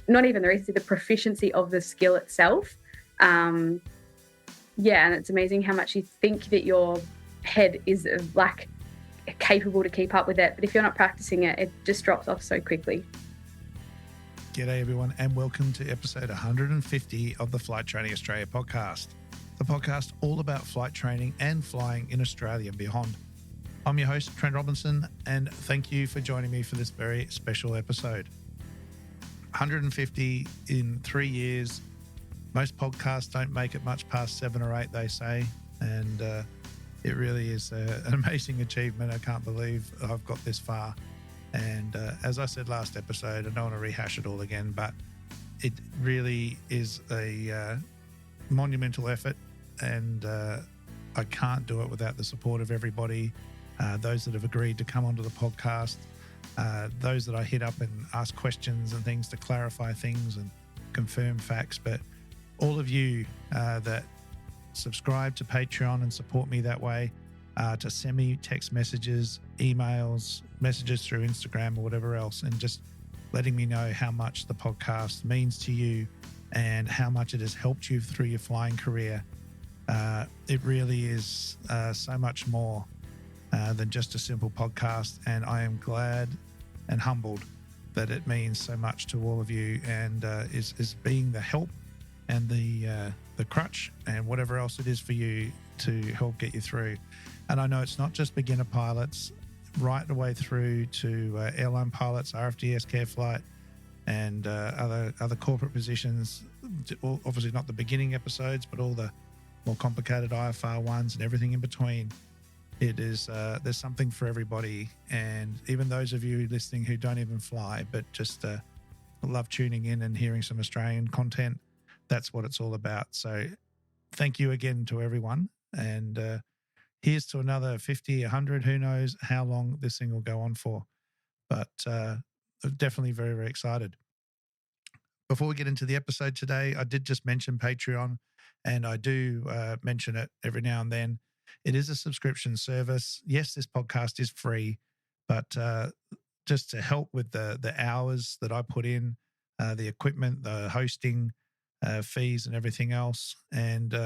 not even the risk, the proficiency of the skill itself. And it's amazing how much you think that your head is like capable to keep up with it. But if you're not practicing it, it just drops off so quickly. G'day everyone, and welcome to episode 150 of the Flight Training Australia podcast, the podcast all about flight training and flying in Australia and beyond. I'm your host, Trent Robinson, and thank you for joining me for this very special episode. 150 in 3 years. Most podcasts don't make it much past 7 or 8, they say, and it really is an amazing achievement. I can't believe I've got this far. And as I said last episode, I don't want to rehash it all again, but it really is a monumental effort, and I can't do it without the support of everybody, those that have agreed to come onto the podcast, those that I hit up and ask questions and things to clarify things and confirm facts, but all of you that subscribe to Patreon and support me that way, to send me text messages, emails, messages through Instagram or whatever else, and just letting me know how much the podcast means to you and how much it has helped you through your flying career. It really is so much more than just a simple podcast, and I am glad and humbled that it means so much to all of you, and is being the help and the crutch and whatever else it is for you to help get you through. And I know it's not just beginner pilots, right the way through to airline pilots, RFDS, care flight, and other corporate positions. Obviously not the beginning episodes, but all the more complicated IFR ones and everything in between. It is there's something for everybody, and even those of you listening who don't even fly but just love tuning in and hearing some Australian content, that's what it's all about. So thank you again to everyone, and here's to another 50, 100, who knows how long this thing will go on for. But definitely very, very excited. Before we get into the episode today, I did just mention Patreon, and I do mention it every now and then. It is a subscription service. Yes, this podcast is free, but just to help with the hours that I put in, the equipment, the hosting fees and everything else, and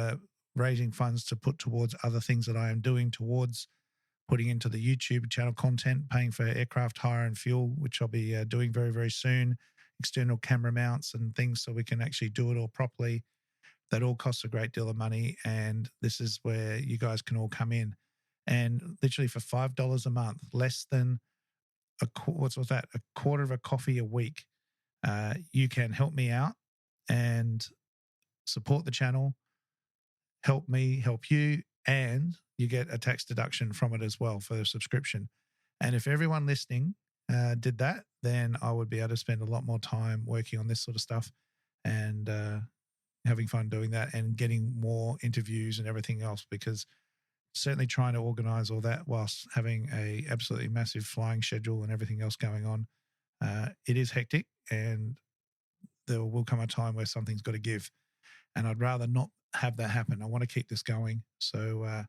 raising funds to put towards other things that I am doing towards putting into the YouTube channel content, paying for aircraft hire and fuel, which I'll be doing very, very soon, external camera mounts and things so we can actually do it all properly. That all costs a great deal of money, and this is where you guys can all come in. And literally for $5 a month, less than a quarter of a coffee a week, you can help me out and support the channel, help me, help you, and you get a tax deduction from it as well for the subscription. And if everyone listening did that, then I would be able to spend a lot more time working on this sort of stuff and having fun doing that and getting more interviews and everything else, because certainly trying to organize all that whilst having a absolutely massive flying schedule and everything else going on, it is hectic, and there will come a time where something's got to give. And I'd rather not have that happen. I want to keep this going. So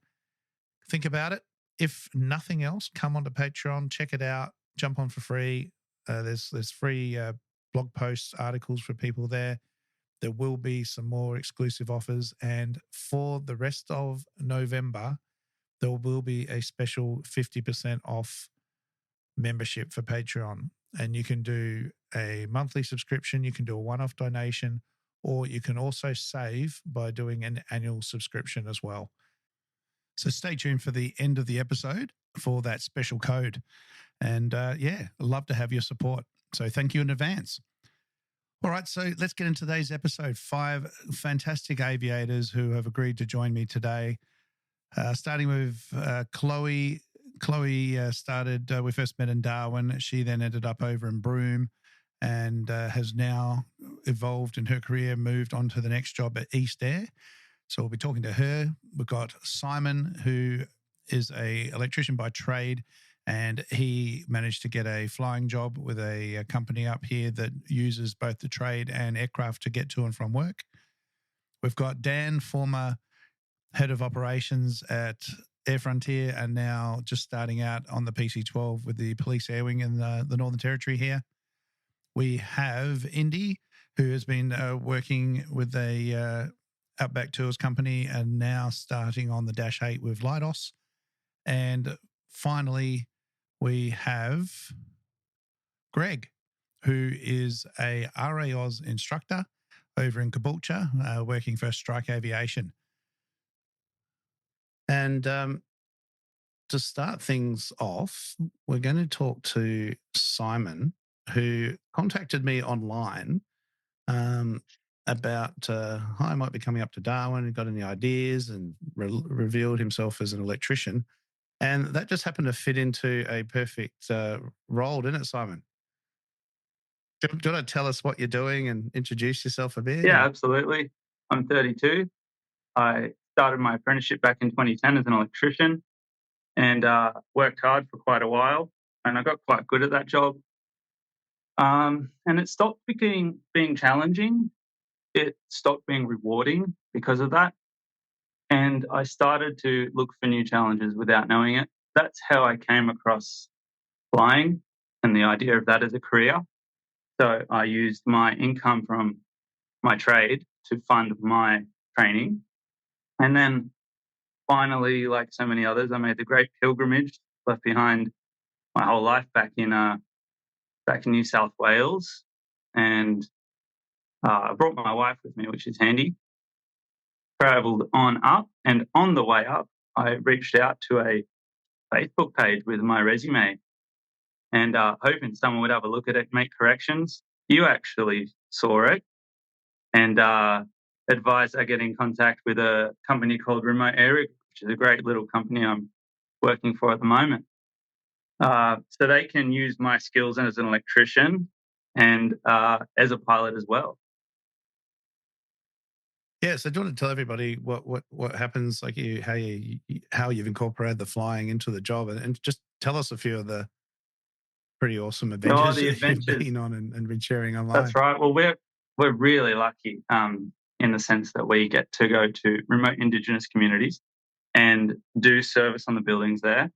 think about it. If nothing else, come onto Patreon, check it out, jump on for free. There's free blog posts, articles for people there. There will be some more exclusive offers. And for the rest of November, there will be a special 50% off membership for Patreon. And you can do a monthly subscription, you can do a one-off donation, or you can also save by doing an annual subscription as well. So stay tuned for the end of the episode for that special code. And I'd love to have your support. So thank you in advance. All right, so let's get into today's episode. 5 fantastic aviators who have agreed to join me today. Starting with Chloe. Chloe started, we first met in Darwin. She then ended up over in Broome and has now evolved in her career, moved on to the next job at East Air. So we'll be talking to her. We've got Simon, who is an electrician by trade, and he managed to get a flying job with a company up here that uses both the trade and aircraft to get to and from work. We've got Dan, former head of operations at Air Frontier, and now just starting out on the PC-12 with the Police Air Wing in the Northern Territory here. We have Indi, who has been working with a Outback Tours company and now starting on the Dash 8 with Leidos. And finally, we have Greg, who is a RAOS instructor over in Caboolture, working for Strike Aviation. And to start things off, we're going to talk to Simon, who contacted me online about hi, I might be coming up to Darwin and got any ideas, and revealed himself as an electrician. And that just happened to fit into a perfect role, didn't it, Simon? Do you want to tell us what you're doing and introduce yourself a bit? Yeah, absolutely. I'm 32. I started my apprenticeship back in 2010 as an electrician and worked hard for quite a while. And I got quite good at that job. And it stopped being challenging. It stopped being rewarding because of that. And I started to look for new challenges without knowing it. That's how I came across flying and the idea of that as a career. So I used my income from my trade to fund my training. And then finally, like so many others, I made the great pilgrimage, left behind my whole life back in New South Wales. And I brought my wife with me, which is handy. Travelled on up, and on the way up, I reached out to a Facebook page with my resume and hoping someone would have a look at it, make corrections. You actually saw it and advised I get in contact with a company called Remote Area, which is a great little company I'm working for at the moment. So they can use my skills as an electrician and as a pilot as well. Yeah, so do you want to tell everybody what happens, like how you've incorporated the flying into the job, and just tell us a few of the pretty awesome adventures you've been on and been sharing online. That's right. Well, we're really lucky in the sense that we get to go to remote Indigenous communities and do service on the buildings there,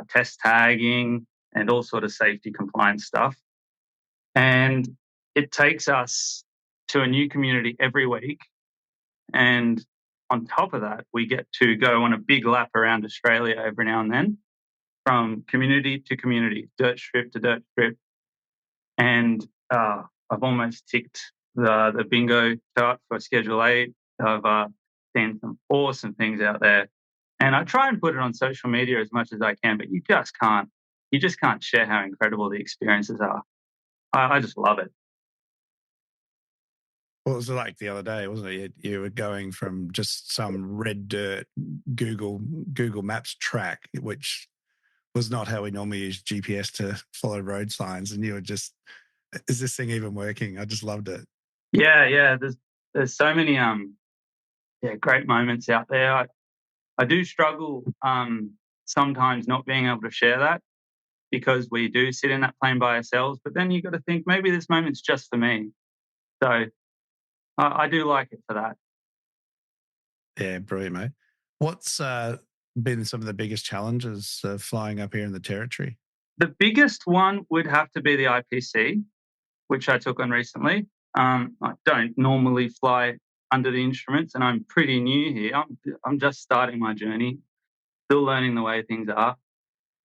test tagging and all sort of safety compliance stuff. And it takes us to a new community every week. And on top of that, we get to go on a big lap around Australia every now and then, from community to community, dirt strip to dirt strip. And I've almost ticked the bingo chart for Schedule 8. I've seen some awesome things out there. And I try and put it on social media as much as I can, but you just can't. You just can't share how incredible the experiences are. I just love it. Well, it was like the other day, wasn't it? You were going from just some red dirt Google Maps track, which was not how we normally use GPS to follow road signs, and you were just, is this thing even working? I just loved it. Yeah. There's so many great moments out there. I do struggle sometimes not being able to share that because we do sit in that plane by ourselves. But then you got to think maybe this moment's just for me. So I do like it for that. Yeah, brilliant, mate. What's been some of the biggest challenges flying up here in the Territory? The biggest one would have to be the IPC, which I took on recently. I don't normally fly under the instruments, and I'm pretty new here. I'm just starting my journey, still learning the way things are.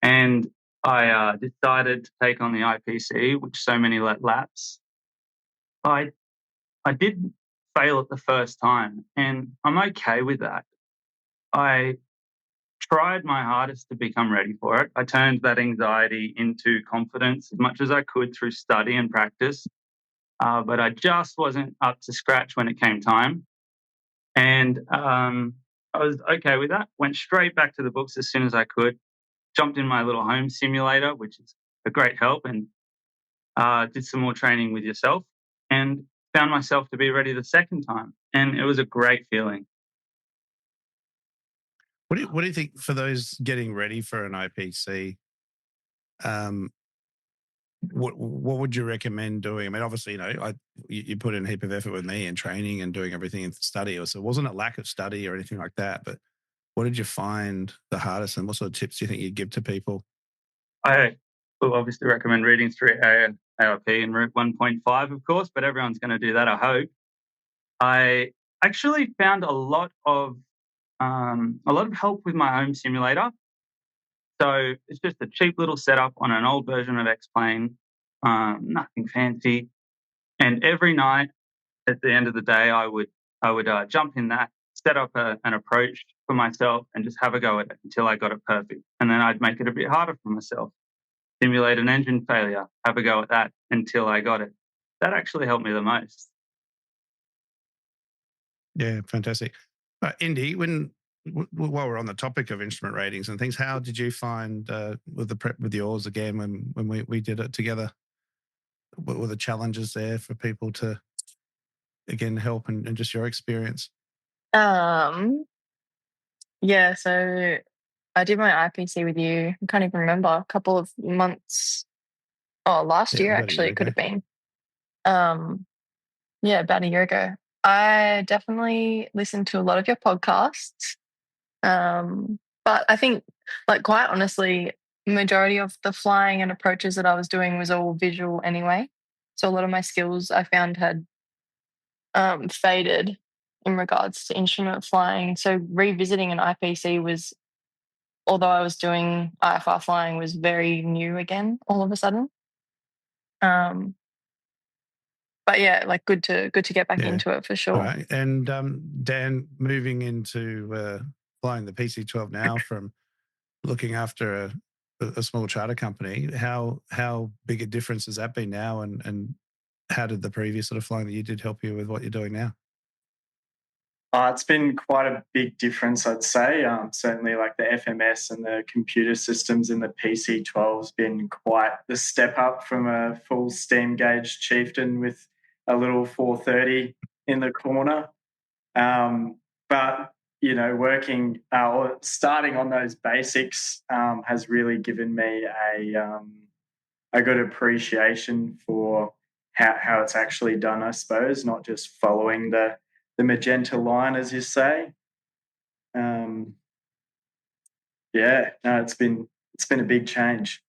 And I decided to take on the IPC, which so many let lapse. I did fail at the first time, and I'm okay with that. I tried my hardest to become ready for it. I turned that anxiety into confidence as much as I could through study and practice, but I just wasn't up to scratch when it came time. And I was okay with that. Went straight back to the books as soon as I could, jumped in my little home simulator, which is a great help, and did some more training with yourself and found myself to be ready the second time. And it was a great feeling. What do you think for those getting ready for an IPC? What would you recommend doing? I mean, obviously, you put in a heap of effort with me and training and doing everything in study. So it wasn't a lack of study or anything like that. But what did you find the hardest, and what sort of tips do you think you'd give to people? I We'll obviously recommend reading through AIP and Route 1.5, of course, but everyone's going to do that, I hope. I actually found a lot of help with my home simulator. So it's just a cheap little setup on an old version of X-Plane, nothing fancy. And every night at the end of the day, I would jump in that, set up an approach for myself, and just have a go at it until I got it perfect. And then I'd make it a bit harder for myself. Simulate an engine failure, have a go at that until I got it. That actually helped me the most. Yeah, fantastic. Indi, while we're on the topic of instrument ratings and things, how did you find with the prep with yours again when we did it together? What were the challenges there for people to, again, help and just your experience? Yeah, so I did my IPC with you. I can't even remember, a couple of months. Oh, last year actually, it could have been. Yeah, about a year ago. I definitely listened to a lot of your podcasts. But I think, like, quite honestly, majority of the flying and approaches that I was doing was all visual anyway. So a lot of my skills I found had faded in regards to instrument flying. So revisiting an IPC was, although I was doing IFR flying, was very new again all of a sudden. But yeah, like good to get back into it for sure. All right. And Dan, moving into flying the PC-12 now from looking after a small charter company, how big a difference has that been now, and how did the previous sort of flying that you did help you with what you're doing now? It's been quite a big difference, I'd say. Certainly like the FMS and the computer systems in the PC-12 has been quite the step up from a full steam gauge Chieftain with a little 430 in the corner. But, you know, working or starting on those basics has really given me a good appreciation for how it's actually done, I suppose, not just following the magenta line, as you say. It's been a big change.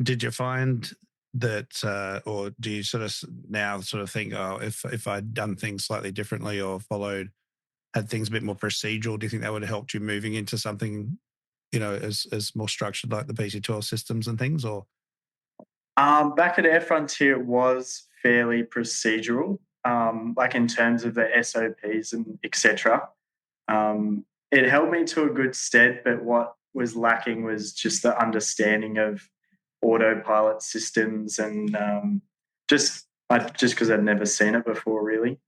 Did you find that, or do you sort of now sort of think, oh, if I'd done things slightly differently or had things a bit more procedural, do you think that would have helped you moving into something, you know, as more structured like the PC-12 systems and things? Or back at Air Frontier, it was fairly procedural, like in terms of the SOPs and etc. It held me to a good stead, but what was lacking was just the understanding of autopilot systems and just because I'd never seen it before, really.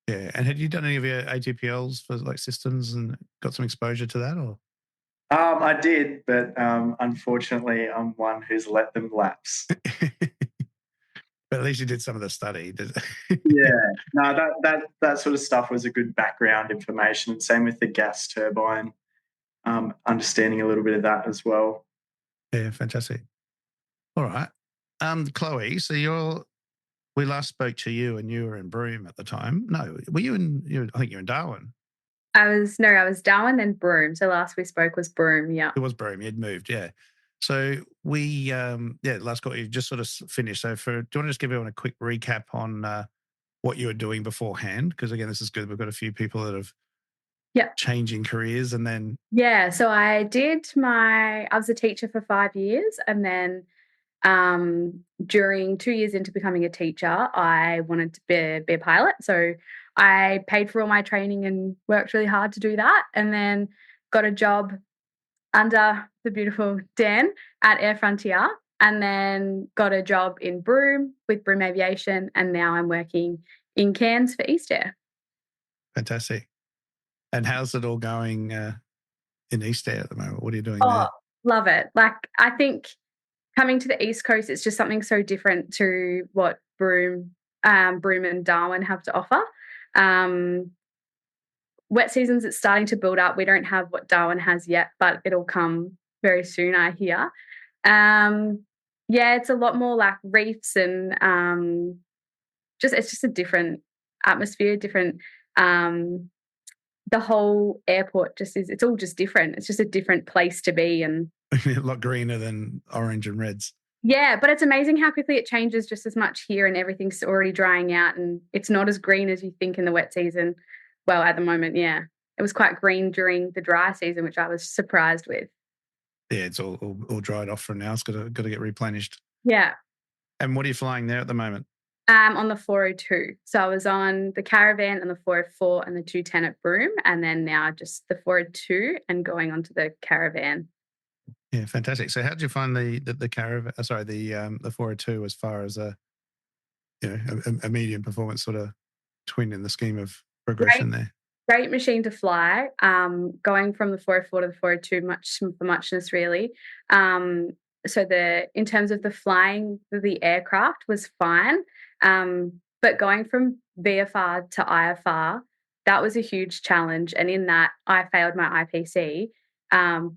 Yeah, and had you done any of your ATPLs for like systems and got some exposure to that, or? I did, but unfortunately, I'm one who's let them lapse. But at least you did some of the study. Yeah, no, that sort of stuff was a good background information. And same with the gas turbine, understanding a little bit of that as well. Yeah, fantastic. All right, Chloe. So we last spoke to you, and you were in Broome at the time. No, were you in? I think you're in Darwin. I was Darwin, then Broome. So last we spoke was Broome. Yeah, it was Broome. You'd moved, yeah. So we, last call you just sort of finished. So do you want to just give everyone a quick recap on what you were doing beforehand? Because again, this is good. We've got a few people that have changing careers, and then So I was a teacher for 5 years, and then during 2 years into becoming a teacher, I wanted to be a pilot. So I paid for all my training and worked really hard to do that, and then got a job under the beautiful Dan at Air Frontier, and then got a job in Broome with Broome Aviation, and now I'm working in Cairns for East Air. Fantastic. And how's it all going in East Air at the moment? What are you doing there? Love it. Like, I think coming to the East Coast, it's just something so different to what Broome and Darwin have to offer. Wet seasons, it's starting to build up. We don't have what Darwin has yet, but it'll come very soon, I hear. It's a lot more like reefs and it's just a different atmosphere, different. The whole airport it's all just different. It's just a different place to be, and a lot greener than orange and reds. Yeah, but it's amazing how quickly it changes just as much here, and everything's already drying out and it's not as green as you think in the wet season. Well, at the moment, yeah. It was quite green during the dry season, which I was surprised with. Yeah, it's all dried off from now. It's got to get replenished. Yeah. And what are you flying there at the moment? On the 402. So I was on the Caravan and the 404 and the 210 at Broome, and then now just the 402 and going on to the Caravan. Yeah, fantastic. So how did you find the Caravan? The 402 as far as a medium performance sort of twin in the scheme of progression there? Great machine to fly. Going from the 404 to the 402, much for muchness really. So in terms of the flying, the aircraft was fine. But going from VFR to IFR, that was a huge challenge. And in that, I failed my IPC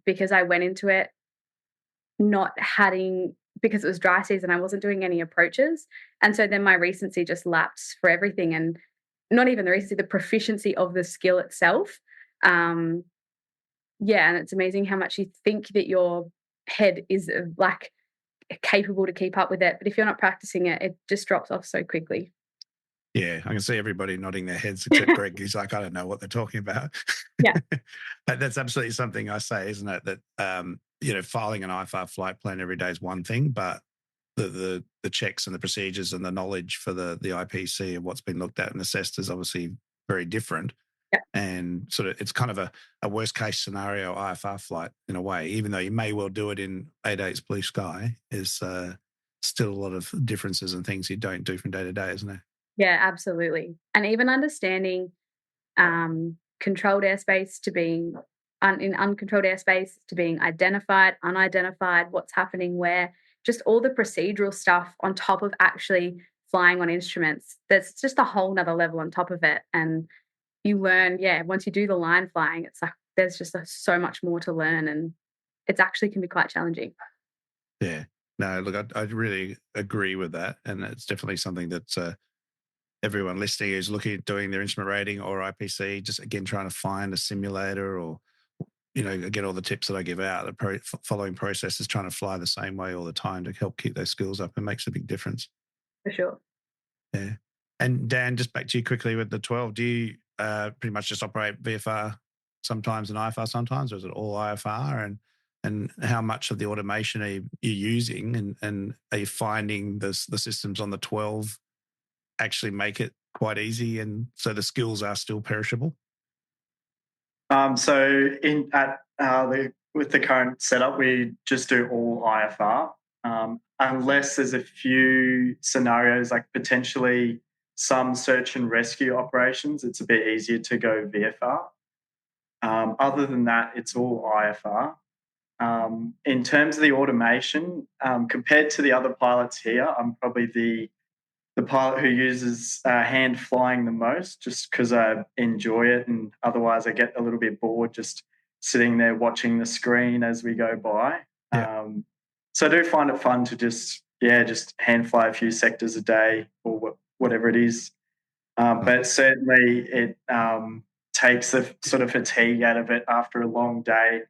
because I went into it because it was dry season, I wasn't doing any approaches. And so then my recency just lapsed for everything. And not even the recency, the proficiency of the skill itself. And it's amazing how much you think that your head is like capable to keep up with it. But if you're not practicing it, it just drops off so quickly. Yeah, I can see everybody nodding their heads except Greg. He's like, I don't know what they're talking about. Yeah. That's absolutely something I say, isn't it? That, filing an IFR flight plan every day is one thing, but the checks and the procedures and the knowledge for the IPC and what's been looked at and assessed is obviously very different. Yeah. And sort of it's kind of a worst case scenario IFR flight in a way, even though you may well do it in 8/8 blue sky, is still a lot of differences and things you don't do from day to day, isn't there? Yeah, absolutely. And even understanding controlled airspace to being in uncontrolled airspace to being identified, unidentified, what's happening where, just all the procedural stuff on top of actually flying on instruments. There's just a whole nother level on top of it. And you learn, once you do the line flying, it's like there's just so much more to learn, and it actually can be quite challenging. Yeah. No, look, I really agree with that. And it's definitely something that everyone listening who's looking at doing their instrument rating or IPC, just again, trying to find a simulator or, again, all the tips that I give out, the following process is trying to fly the same way all the time to help keep those skills up. It makes a big difference. For sure. Yeah. And Dan, just back to you quickly with the 12, do you pretty much just operate VFR sometimes and IFR sometimes, or is it all IFR? And how much of the automation are you using, and are you finding the systems on the 12 actually make it quite easy, and so the skills are still perishable? So with the current setup, we just do all IFR, unless there's a few scenarios like potentially some search and rescue operations. It's a bit easier to go VFR. Other than that, it's all IFR. In terms of the automation, compared to the other pilots here, I'm probably the pilot who uses hand flying the most, just because I enjoy it, and otherwise I get a little bit bored just sitting there watching the screen as we go by. Yeah. So I do find it fun to just hand fly a few sectors a day or whatever it is. But certainly it takes the sort of fatigue out of it after a long day.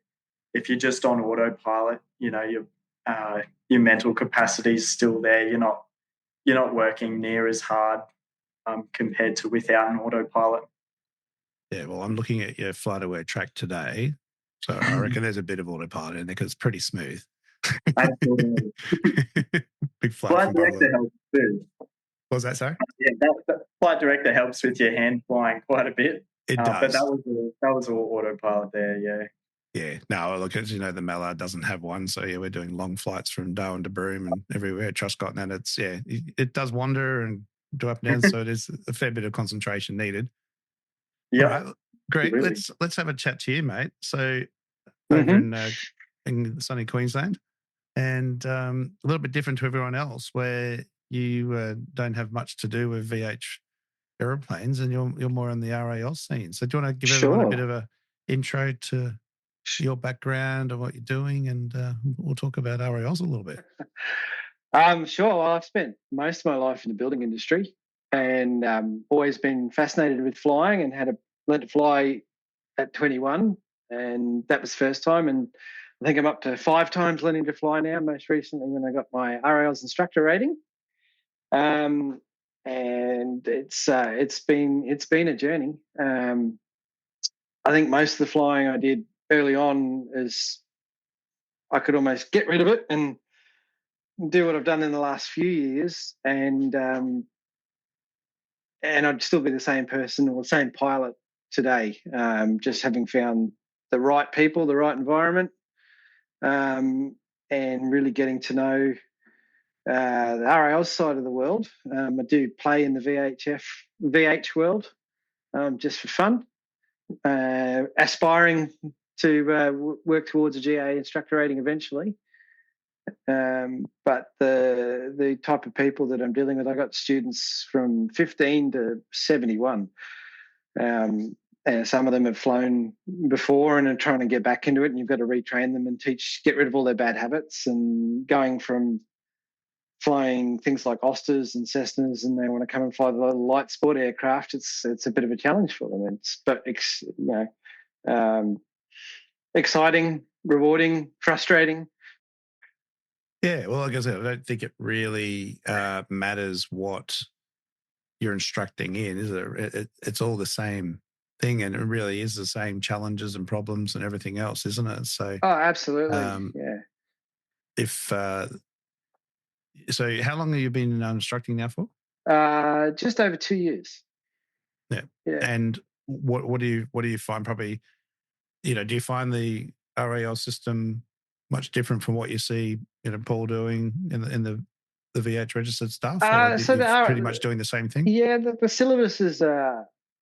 If you're just on autopilot, your mental capacity is still there. You're not working near as hard compared to without an autopilot. Yeah, well, I'm looking at your flight aware track today, so I reckon there's a bit of autopilot in there because it's pretty smooth. Absolutely. Big flight. Flight director helps too. What was that, sorry? Yeah, that flight director helps with your hand flying quite a bit. It does. But that was all autopilot there, yeah. Yeah, no, look, as you know, the Mallard doesn't have one, so we're doing long flights from Darwin to Broome and everywhere, Truscott, and it does wander and do up and down, so it is a fair bit of concentration needed. Yeah, right, great. Really. Let's have a chat to you, mate. So over in sunny Queensland, and a little bit different to everyone else, where you don't have much to do with VH aeroplanes, and you're more on the RAL scene. So do you want to give everyone a bit of a intro to your background and what you're doing, and we'll talk about RALs a little bit. Sure. Well, I've spent most of my life in the building industry, and always been fascinated with flying, and learned to fly at 21, and that was the first time. And I think I'm up to 5 times learning to fly now. Most recently, when I got my RAL's instructor rating, and it's been a journey. I think most of the flying I did early on is I could almost get rid of it and do what I've done in the last few years, and I'd still be the same person or the same pilot today. Just having found the right people, the right environment, and really getting to know the RAL side of the world. I do play in the VH world just for fun, aspiring to work towards a GA instructor rating eventually. But the type of people that I'm dealing with, I got students from 15 to 71. And some of them have flown before and are trying to get back into it, and you've got to retrain them and get rid of all their bad habits, and going from flying things like Austers and Cessnas, and they want to come and fly the light sport aircraft. It's a bit of a challenge for them. Exciting, rewarding, frustrating. Yeah, well, like I said, I don't think it really matters what you're instructing in, is it? It's all the same thing, and it really is the same challenges and problems and everything else, isn't it? So, absolutely, yeah. So how long have you been instructing now for? Just over 2 years. Yeah. And what do you find? Probably, do you find the RAL system much different from what you see, Paul doing in the VH registered stuff? Or So you're pretty much doing the same thing? Yeah, the syllabus is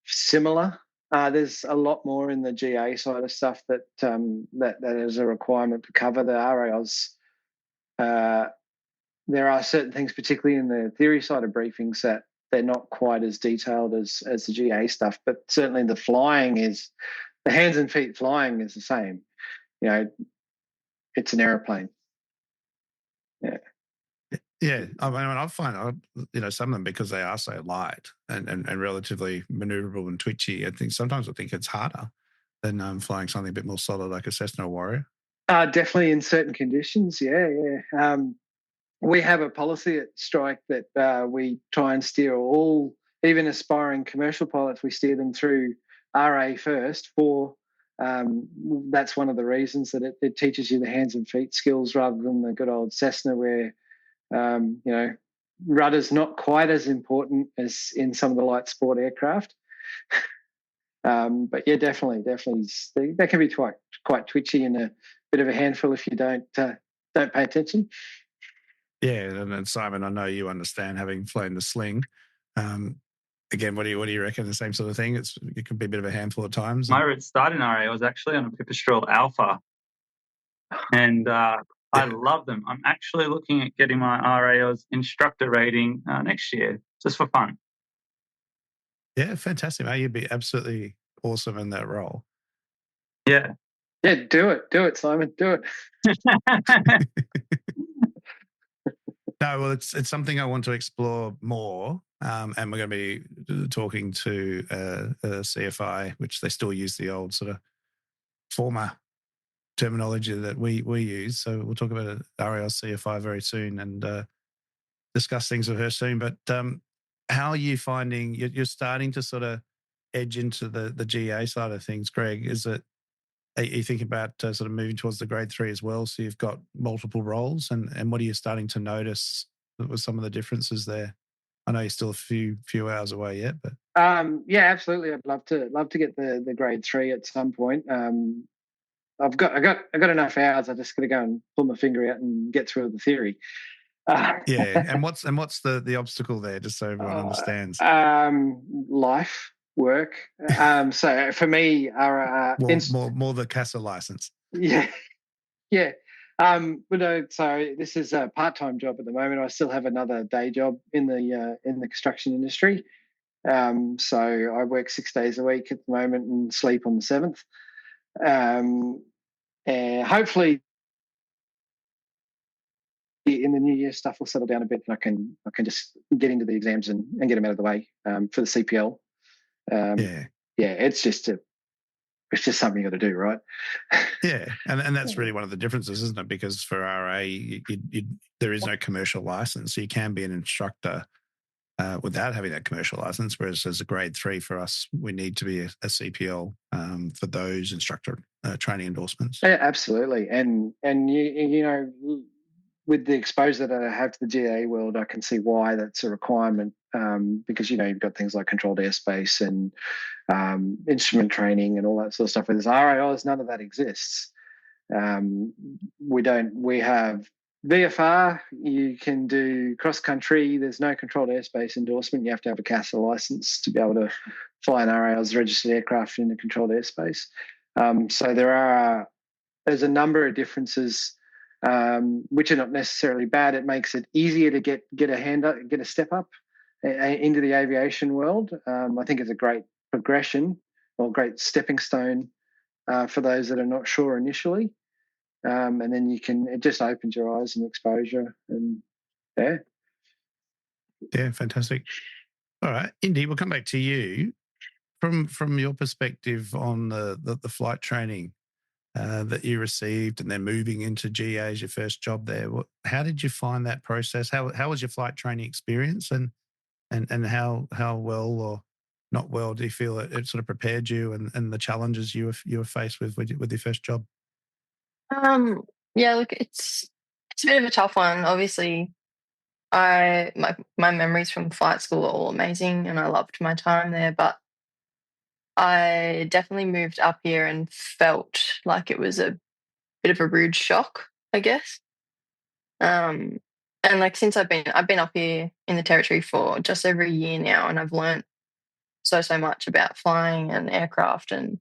similar. There's a lot more in the GA side of stuff that is a requirement to cover the RALs. There are certain things, particularly in the theory side of briefings, that they're not quite as detailed as the GA stuff, but certainly the hands and feet flying is the same. It's an aeroplane. Yeah. Yeah, I mean, I find, some of them, because they are so light and relatively maneuverable and twitchy, I think it's harder than flying something a bit more solid like a Cessna Warrior. Definitely in certain conditions, yeah. We have a policy at Strike that we try and steer all, even aspiring commercial pilots, we steer them through RA first that's one of the reasons that it teaches you the hands and feet skills rather than the good old Cessna where, rudder's not quite as important as in some of the light sport aircraft. But yeah, definitely, they can be quite twitchy and a bit of a handful if you don't pay attention. Yeah, and then Simon, I know you understand, having flown the Sling. Again, what do you reckon? The same sort of thing? It could be a bit of a handful of times. My start in RA was actually on a Pipistrel Alpha, and I love them. I'm actually looking at getting my RAO's instructor rating next year, just for fun. Yeah, fantastic, mate. You'd be absolutely awesome in that role. Yeah. Yeah, do it, Simon. Do it. No, well, it's something I want to explore more, and we're going to be talking to a CFI, which they still use the old sort of former terminology that we use. So we'll talk about RAL CFI very soon and discuss things with her soon. But how are you finding you're starting to sort of edge into the GA side of things, Greg? Are you thinking about sort of moving towards the grade 3 as well? So you've got multiple roles, and what are you starting to notice with some of the differences there? I know you're still a few hours away yet, but yeah, absolutely. I'd love to get the grade 3 at some point. I've got enough hours. I just got to go and pull my finger out and get through the theory. Yeah, and what's the obstacle there, just so everyone understands? Life. Work. So for me, more the CASA license. Yeah. But no, so this is a part-time job at the moment. I still have another day job in the construction industry. So I work 6 days a week at the moment and sleep on the 7th. And hopefully in the new year stuff will settle down a bit and I can just get into the exams and get them out of the way for the CPL. Yeah, it's just It's just something you got to do, right? Yeah, and that's really one of the differences, isn't it? Because for RA, there is no commercial license, so you can be an instructor without having that commercial license. Whereas as a grade 3 for us, we need to be a CPL for those instructor training endorsements. Yeah, absolutely, and you know, with the exposure that I have to the GA world, I can see why that's a requirement, because, you know, you've got things like controlled airspace and instrument training and all that sort of stuff. With this RAOs, none of that exists. We have VFR, you can do cross country, there's no controlled airspace endorsement. You have to have a CASA license to be able to fly an RAO's registered aircraft in the controlled airspace. So there's a number of differences, which are not necessarily bad. It makes it easier to get a step up into the aviation world. I think it's a great progression or great stepping stone for those that are not sure initially. And then it just opens your eyes and exposure, and yeah. Yeah, fantastic. All right, Indi, we'll come back to you. From your perspective on the flight training that you received and then moving into GA as your first job there, how did you find that process? How was your flight training experience, and how well or not well do you feel it sort of prepared you and the challenges you were faced with your first job? Yeah, look, it's a bit of a tough one. Obviously, my memories from flight school are all amazing, and I loved my time there. But I definitely moved up here and felt like it was a bit of a rude shock, I guess. And like since I've been up here in the territory for just over a year now, and I've learnt so much about flying and aircraft and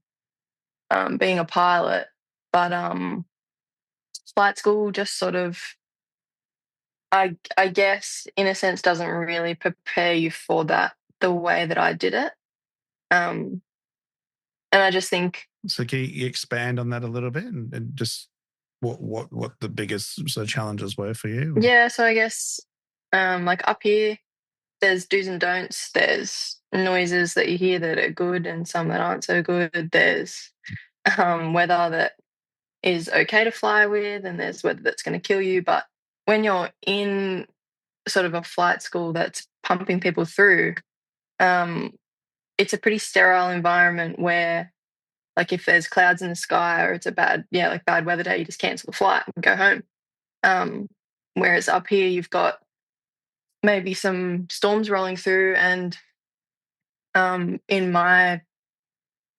being a pilot. But flight school just sort of, I guess, in a sense, doesn't really prepare you for that the way that I did it. And I just think. So can you expand on that a little bit and just what the biggest sort of challenges were for you? Yeah, so I guess like up here, there's do's and don'ts. There's noises that you hear that are good and some that aren't so good. There's weather that is okay to fly with, and there's weather that's going to kill you. But when you're in sort of a flight school that's pumping people through, it's a pretty sterile environment where, like, if there's clouds in the sky or it's a bad weather day, you just cancel the flight and go home. Whereas up here, you've got maybe some storms rolling through, and in my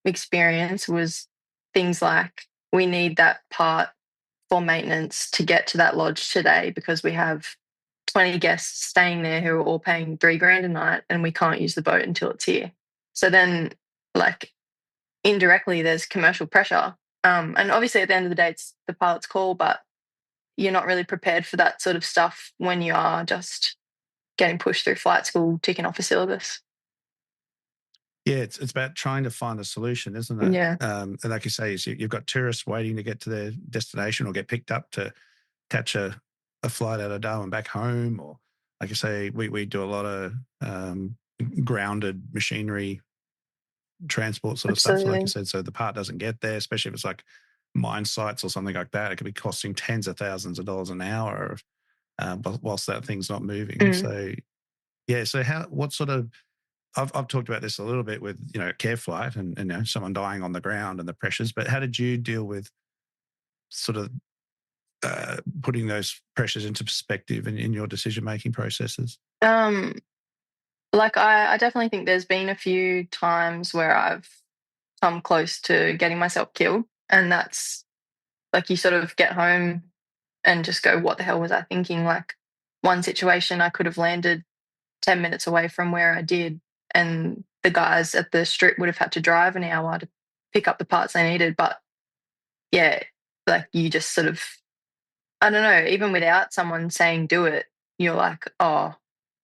experience was things like, we need that part for maintenance to get to that lodge today because we have 20 guests staying there who are all paying $3,000 a night, and we can't use the boat until it's here. So then, like, indirectly, there's commercial pressure. And obviously at the end of the day, it's the pilot's call, but you're not really prepared for that sort of stuff when you are just getting pushed through flight school, ticking off a syllabus. Yeah, it's about trying to find a solution, isn't it? Yeah. And like you say, you've got tourists waiting to get to their destination or get picked up to catch a flight out of Darwin back home. Or like I say, we do a lot of grounded machinery transport sort of stuff. So like I said, so the part doesn't get there, especially if it's like mine sites or something like that. It could be costing tens of thousands of dollars an hour whilst that thing's not moving. So yeah, so what sort of, I've talked about this a little bit with, care flight and someone dying on the ground and the pressures, but how did you deal with sort of putting those pressures into perspective in your decision-making processes? Like I definitely think there's been a few times where I've come close to getting myself killed, and that's like, you sort of get home and just go, what the hell was I thinking? Like, one situation, I could have landed 10 minutes away from where I did, and the guys at the strip would have had to drive an hour to pick up the parts they needed. But yeah, like, you just sort of, I don't know, even without someone saying do it, you're like, oh,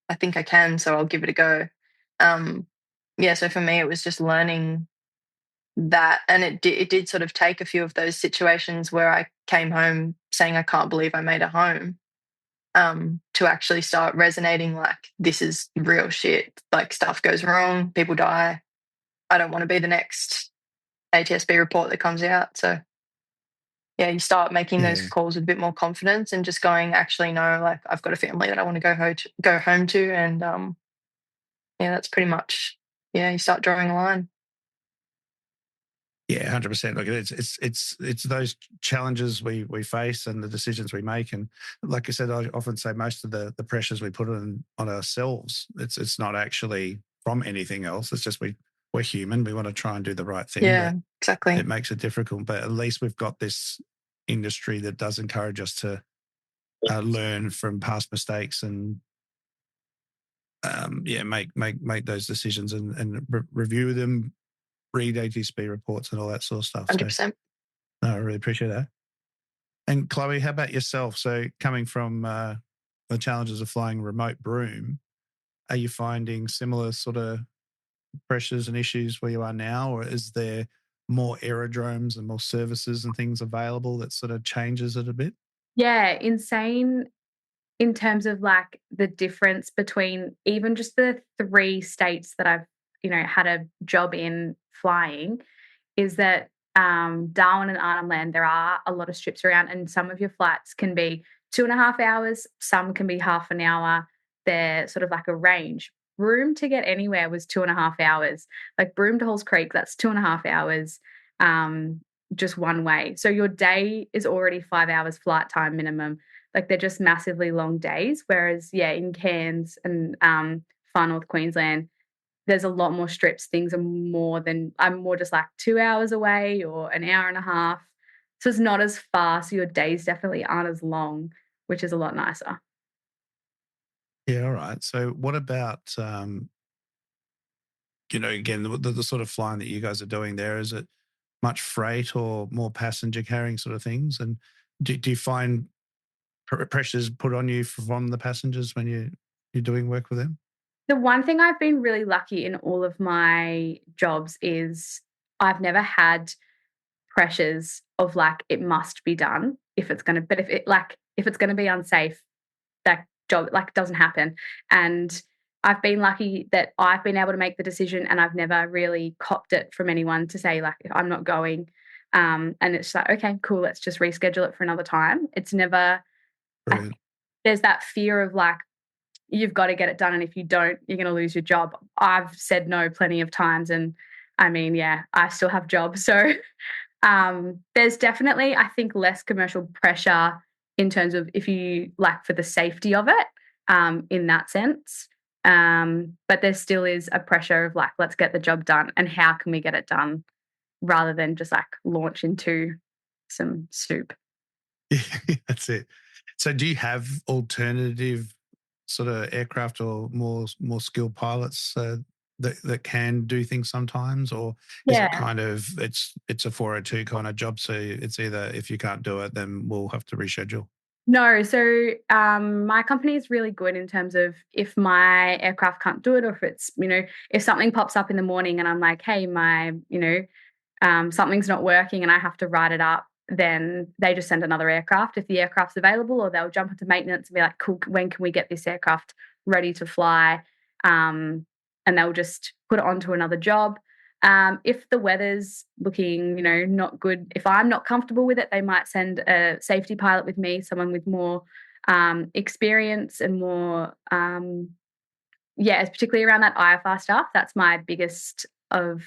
I think I can, so I'll give it a go. Yeah, so for me, it was just learning that, and it did sort of take a few of those situations where I came home saying, I can't believe I made it home, to actually start resonating, like, this is real shit. Like, stuff goes wrong, people die. I don't want to be the next ATSB report that comes out. So yeah, you start making those calls with a bit more confidence and just going, actually, no, like I've got a family that I want to go home to. And yeah, that's pretty much, you start drawing a line. Yeah, 100%. Look, it's those challenges we face and the decisions we make. And like I said, I often say most of the pressures we put on ourselves, it's not actually from anything else. It's just we're human. We want to try and do the right thing. Yeah, exactly. It makes it difficult, but at least we've got this industry that does encourage us to learn from past mistakes and make those decisions and review them, read ATSB reports and all that sort of stuff. 100%. So, no, I really appreciate that. And Chloe, how about yourself? So coming from the challenges of flying remote broom, are you finding similar sort of pressures and issues where you are now, or is there more aerodromes and more services and things available that sort of changes it a bit? Yeah, insane in terms of like the difference between even just the 3 states that I've, had a job in flying, is that Darwin and Arnhem Land, there are a lot of strips around, and some of your flights can be 2.5 hours, some can be half an hour. They're sort of like a range. Broome to get anywhere was 2.5 hours. Like Broome to Halls Creek, that's 2.5 hours, just one way. So your day is already 5 hours flight time minimum. Like they're just massively long days. Whereas, in Cairns and far north Queensland, there's a lot more strips. Things are I'm more just like 2 hours away or an hour and a half. So it's not as far. So your days definitely aren't as long, which is a lot nicer. Yeah, all right. So what about, again, the sort of flying that you guys are doing there, is it much freight or more passenger carrying sort of things? And do you find pressures put on you from the passengers when you're doing work with them? The one thing I've been really lucky in all of my jobs is I've never had pressures of like, it must be done if it's going to, but if it's going to be unsafe, that job like doesn't happen. And I've been lucky that I've been able to make the decision, and I've never really copped it from anyone to say like, I'm not going. And it's like, okay, cool, let's just reschedule it for another time. It's never, there's that fear of like, you've got to get it done, and if you don't, you're going to lose your job. I've said no plenty of times, and I mean, I still have jobs. So there's definitely, I think, less commercial pressure in terms of if you like for the safety of it, in that sense. But there still is a pressure of like, let's get the job done, and how can we get it done, rather than just like launch into some soup. Yeah, that's it. So do you have alternative sort of aircraft or more skilled pilots that can do things sometimes, or is it kind of it's a 402 kind of job, so it's either if you can't do it then we'll have to reschedule? No, so my company is really good in terms of if my aircraft can't do it, or if it's, if something pops up in the morning and I'm like, hey, my, something's not working and I have to write it up, then they just send another aircraft if the aircraft's available, or they'll jump into maintenance and be like, cool, when can we get this aircraft ready to fly? And they'll just put it onto another job. If the weather's looking, not good, if I'm not comfortable with it, they might send a safety pilot with me, someone with more experience and more, it's particularly around that IFR stuff. That's my biggest of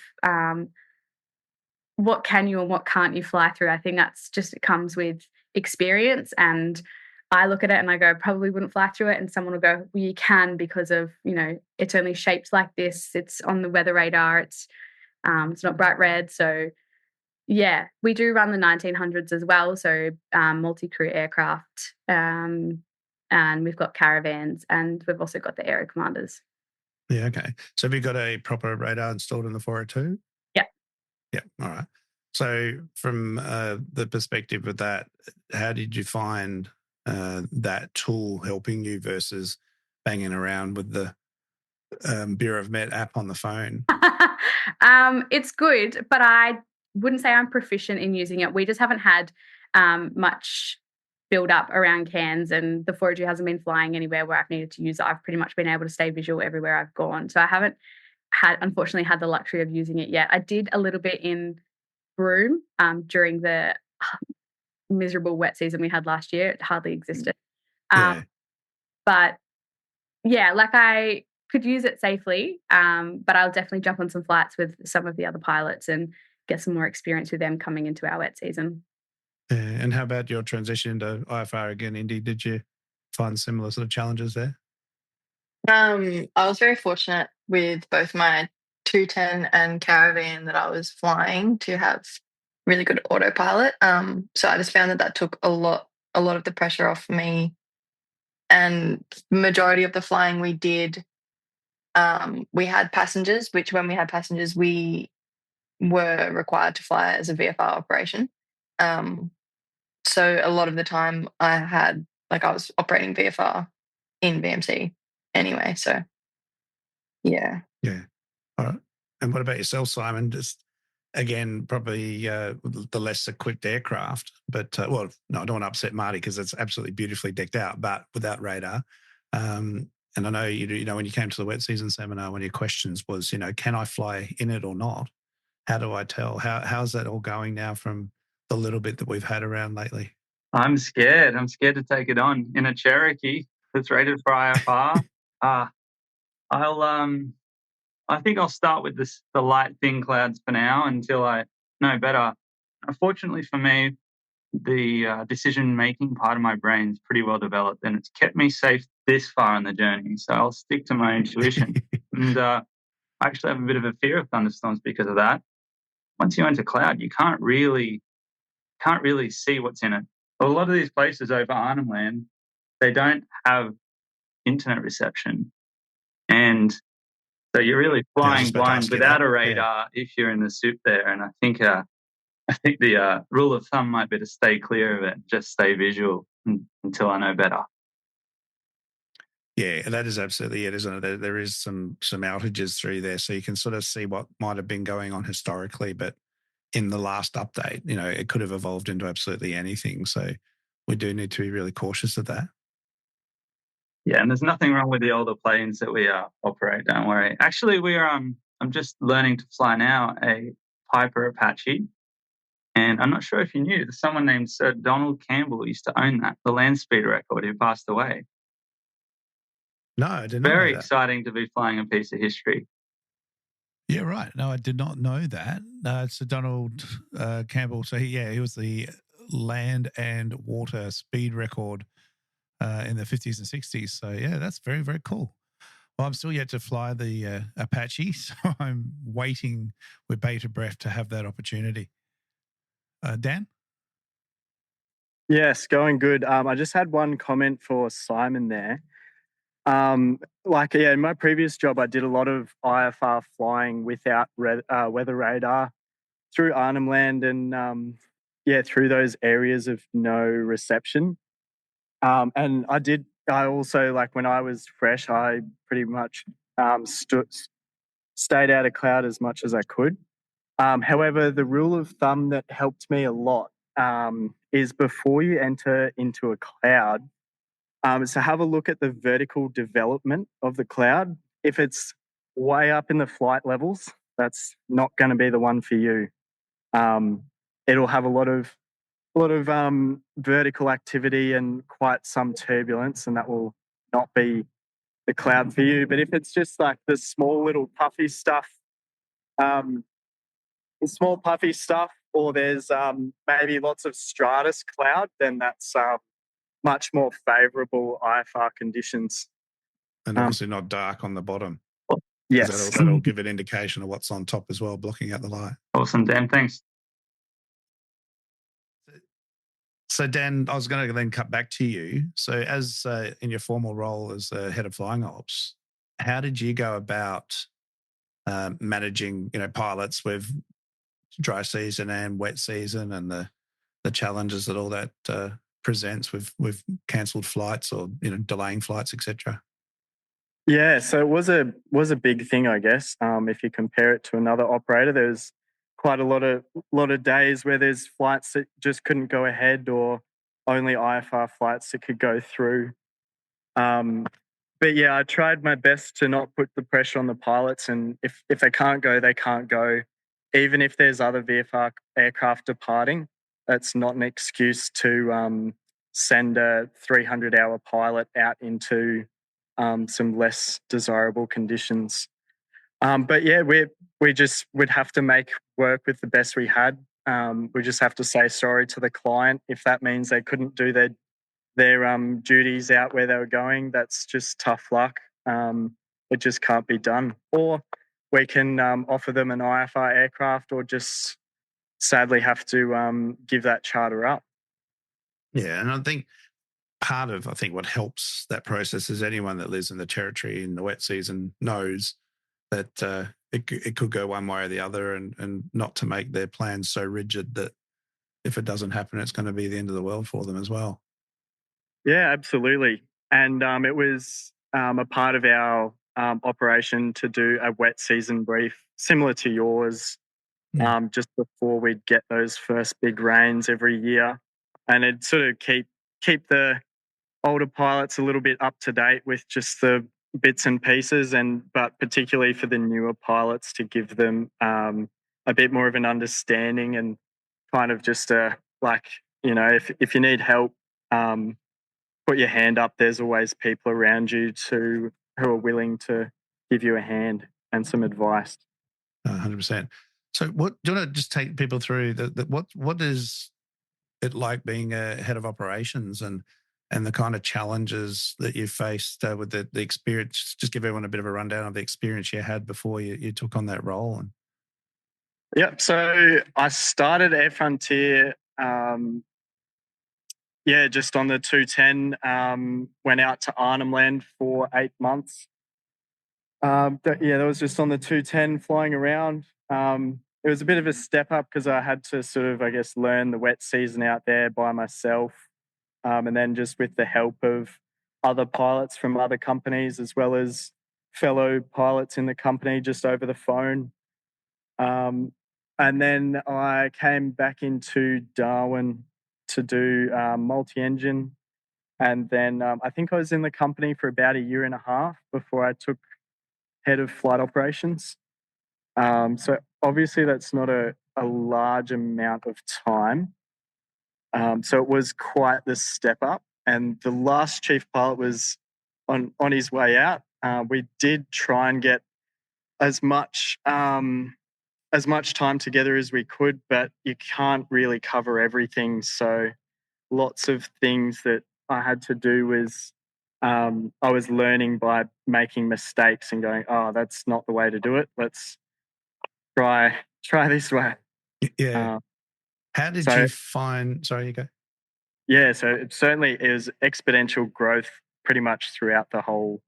what can you and what can't you fly through. I think that's just, it comes with experience, and I look at it and I go, probably wouldn't fly through it. And someone will go, well, you can, because of, it's only shaped like this. It's on the weather radar. It's not bright red. So we do run the 1900s as well. So multi-crew aircraft, and we've got caravans, and we've also got the aero commanders. Yeah. Okay. So have you got a proper radar installed in the 402? Yeah. All right. So from the perspective of that, how did you find that tool helping you versus banging around with the Bureau of Met app on the phone? It's good, but I wouldn't say I'm proficient in using it. We just haven't had much build up around Cairns, and the 402 hasn't been flying anywhere where I've needed to use it. I've pretty much been able to stay visual everywhere I've gone. So I haven't unfortunately had the luxury of using it yet. I did a little bit in broom during the miserable wet season we had last year. It hardly existed. But yeah, like I could use it safely, but I'll definitely jump on some flights with some of the other pilots and get some more experience with them coming into our wet season. Yeah. And how about your transition into IFR again, Indi? Did you find similar sort of challenges there? I was very fortunate with both my 210 and Caravan that I was flying to have really good autopilot. So I just found that took a lot of the pressure off me. And the majority of the flying we did, we had passengers, which when we had passengers, we were required to fly as a VFR operation. So a lot of the time I was operating VFR in VMC anyway. So yeah. Yeah. All right. And what about yourself, Simon? Just again, probably the less equipped aircraft, but well, no, I don't want to upset Marty because it's absolutely beautifully decked out, but without radar. And I know you know when you came to the wet season seminar, one of your questions was, can I fly in it or not? How do I tell? How's that all going now from the little bit that we've had around lately? I'm scared. I'm scared to take it on in a Cherokee that's rated for IFR. I think I'll start with the light thin clouds for now until I know better. Unfortunately for me, the decision-making part of my brain is pretty well developed, and it's kept me safe this far in the journey. So I'll stick to my intuition. And I actually have a bit of a fear of thunderstorms because of that. Once you enter cloud, you can't really see what's in it. A lot of these places over Arnhem Land, they don't have internet reception, and so you're really flying blind without a radar if you're in the soup there. And I think the rule of thumb might be to stay clear of it, just stay visual until I know better. Yeah, that is absolutely it, isn't it? There is some outages through there, so you can sort of see what might have been going on historically, but in the last update, it could have evolved into absolutely anything. So we do need to be really cautious of that. Yeah, and there's nothing wrong with the older planes that we operate. Don't worry. Actually, I'm just learning to fly now a Piper Apache, and I'm not sure if you knew, there's someone named Sir Donald Campbell used to own that, the land speed record, who passed away. No, I did not. Very exciting to be flying a piece of history. Yeah, right. No, I did not know that. Sir Donald Campbell. So he was the land and water speed record in the 50s and 60s. So yeah, that's very, very cool. Well, I'm still yet to fly the Apache, so I'm waiting with bated breath to have that opportunity. Dan? Yes, going good. I just had one comment for Simon there. In my previous job, I did a lot of IFR flying without weather radar through Arnhem Land and through those areas of no reception. And I also, like when I was fresh, I pretty much stayed out of cloud as much as I could. However, the rule of thumb that helped me a lot is before you enter into a cloud, is to have a look at the vertical development of the cloud. If it's way up in the flight levels, that's not going to be the one for you. It'll have a lot of vertical activity and quite some turbulence, and that will not be the cloud for you. But if it's just like the small little puffy stuff, or there's maybe lots of stratus cloud, then that's much more favourable IFR conditions. And obviously not dark on the bottom. Yes. That'll give an indication of what's on top as well, blocking out the light. Awesome, Dan. Thanks. So, Dan, I was going to then cut back to you. So, as in your formal role as head of flying ops, how did you go about managing, pilots with dry season and wet season, and the challenges that all that presents with cancelled flights or delaying flights, etc.? Yeah, so it was a big thing, I guess. If you compare it to another operator, there's quite a lot of days where there's flights that just couldn't go ahead, or only IFR flights that could go through. But yeah, I tried my best to not put the pressure on the pilots, and if they can't go, they can't go. even if there's other VFR aircraft departing, that's not an excuse to send a 300-hour pilot out into some less desirable conditions. But yeah, we just would have to make work with the best we had. We just have to say sorry to the client if that means they couldn't do their duties out where they were going. That's just tough luck. It just can't be done. Or we can offer them an IFR aircraft, or just sadly have to give that charter up. Yeah, and I think part of what helps that process is anyone that lives in the territory in the wet season knows that it could go one way or the other, and not to make their plans so rigid that if it doesn't happen, it's going to be the end of the world for them as well. Yeah, absolutely. And it was a part of our operation to do a wet season brief similar to yours, just before we'd get those first big rains every year, and it'd sort of keep the older pilots a little bit up to date with just the bits and pieces, but particularly for the newer pilots to give them a bit more of an understanding, and kind of just if you need help, put your hand up. There's always people around you who are willing to give you a hand and some advice. 100%. So, do you want to just take people through what is it like being a head of operations, and the kind of challenges that you faced with the experience? Just give everyone a bit of a rundown of the experience you had before you took on that role. Yep. So I started Air Frontier, just on the 210. Went out to Arnhem Land for 8 months. That was just on the 210 flying around. It was a bit of a step up because I had to sort of, learn the wet season out there by myself. And then just with the help of other pilots from other companies, as well as fellow pilots in the company, just over the phone. And then I came back into Darwin to do multi-engine. And then I think I was in the company for about 1.5 years before I took head of flight operations. So obviously that's not a large amount of time. So it was quite the step up. And the last chief pilot was on his way out. We did try and get as much time together as we could, but you can't really cover everything. So lots of things that I had to do was I was learning by making mistakes and going, oh, that's not the way to do it. Let's try this way. Yeah. How did you find... Sorry, you go. Yeah, so it was exponential growth pretty much throughout the whole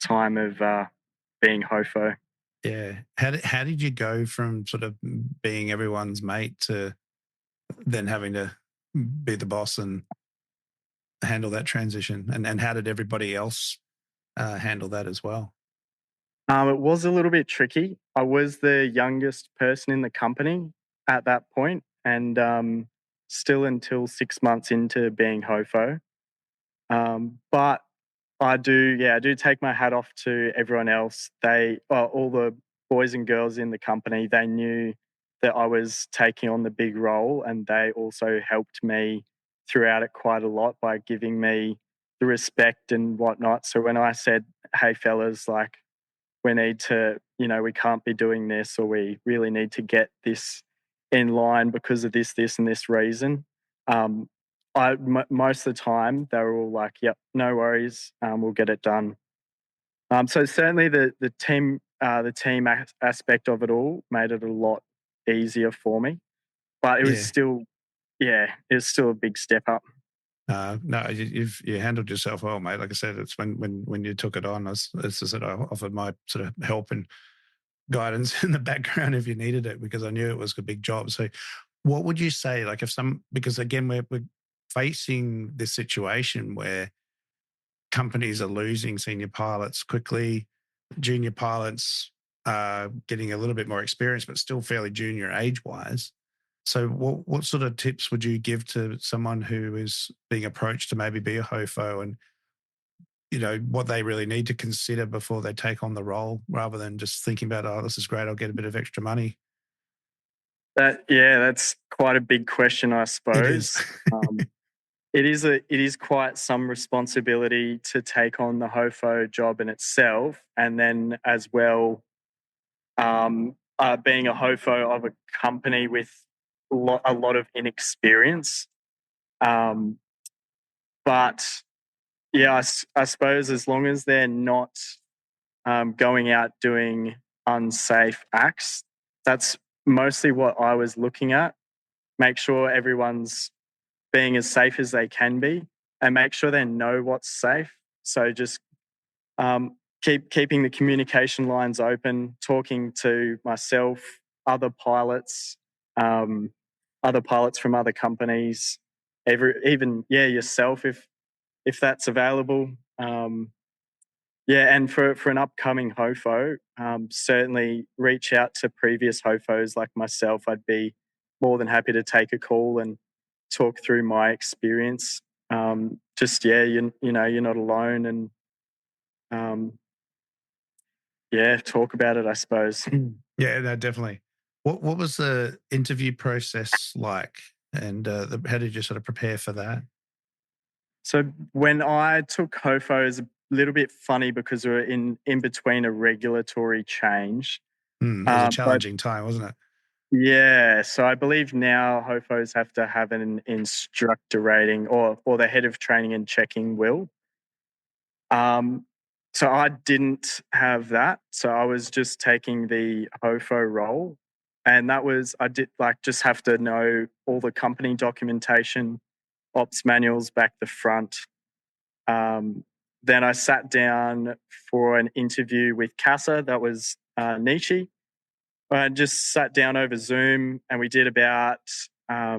time of being HOFO. Yeah. How did you go from sort of being everyone's mate to then having to be the boss and handle that transition? And how did everybody else handle that as well? It was a little bit tricky. I was the youngest person in the company at that point, and still until 6 months into being HOFO. But I do take my hat off to everyone else. All the boys and girls in the company, they knew that I was taking on the big role, and they also helped me throughout it quite a lot by giving me the respect and whatnot. So when I said, hey fellas, we need to, we can't be doing this, or we really need to get this in line because of this, and this reason. Most of the time they were all like, yep, no worries, we'll get it done. So certainly the team aspect of it all made it a lot easier for me, but it was still a big step up. No, you handled yourself well, mate. Like I said, it's when you took it on, I offered my sort of help and guidance in the background if you needed it, because I knew it was a big job. So what would you say, because again, we're facing this situation where companies are losing senior pilots quickly, junior pilots are getting a little bit more experience, but still fairly junior age-wise. So what sort of tips would you give to someone who is being approached to maybe be a HOFO, and what they really need to consider before they take on the role, rather than just thinking about, oh, this is great, I'll get a bit of extra money? That's quite a big question, I It is. suppose. It is quite some responsibility to take on the HOFO job in itself, and then as well, being a HOFO of a company with a lot of inexperience. Um, but yeah, I suppose as long as they're not going out doing unsafe acts, that's mostly what I was looking at. Make sure everyone's being as safe as they can be, and make sure they know what's safe. So just keeping the communication lines open, talking to myself, other pilots, other pilots from other companies, even yourself if that's available. And for an upcoming HOFO, certainly reach out to previous HOFOs like myself. I'd be more than happy to take a call and talk through my experience. You're not alone, and talk about it, I suppose. Yeah, no, definitely. What was the interview process like, and how did you sort of prepare for that? So when I took HOFO, it was a little bit funny because we were in between a regulatory change. It was a challenging time, wasn't it? Yeah, so I believe now HOFOs have to have an instructor rating, or the head of training and checking will. So I didn't have that. So I was just taking the HOFO role. And that was, I did just have to know all the company documentation, ops manuals back the front. Then I sat down for an interview with CASA. That was Nishi. I just sat down over Zoom, and we did about, I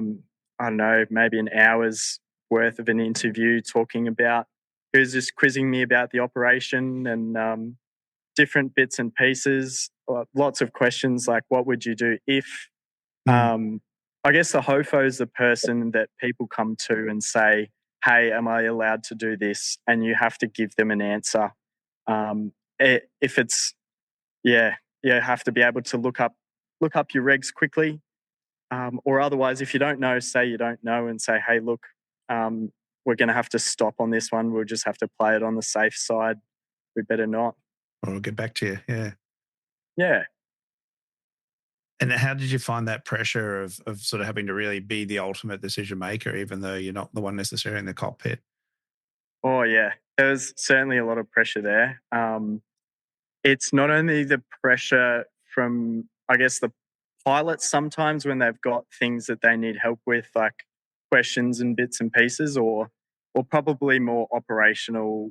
don't know, maybe an hour's worth of an interview, talking about, he was just quizzing me about the operation and different bits and pieces. Lots of questions like, what would you do if? I guess the HOFO is the person that people come to and say, hey, am I allowed to do this? And you have to give them an answer. If it's, you have to be able to look up your regs quickly. Or otherwise, if you don't know, say you don't know and say, hey, look, we're going to have to stop on this one. We'll just have to play it on the safe side. We better not. Or we'll get back to you. Yeah. Yeah. And how did you find that pressure of sort of having to really be the ultimate decision maker, even though you're not the one necessarily in the cockpit? Oh, yeah. There was certainly a lot of pressure there. It's not only the pressure from, I guess, the pilots sometimes when they've got things that they need help with, like questions and bits and pieces, or probably more operational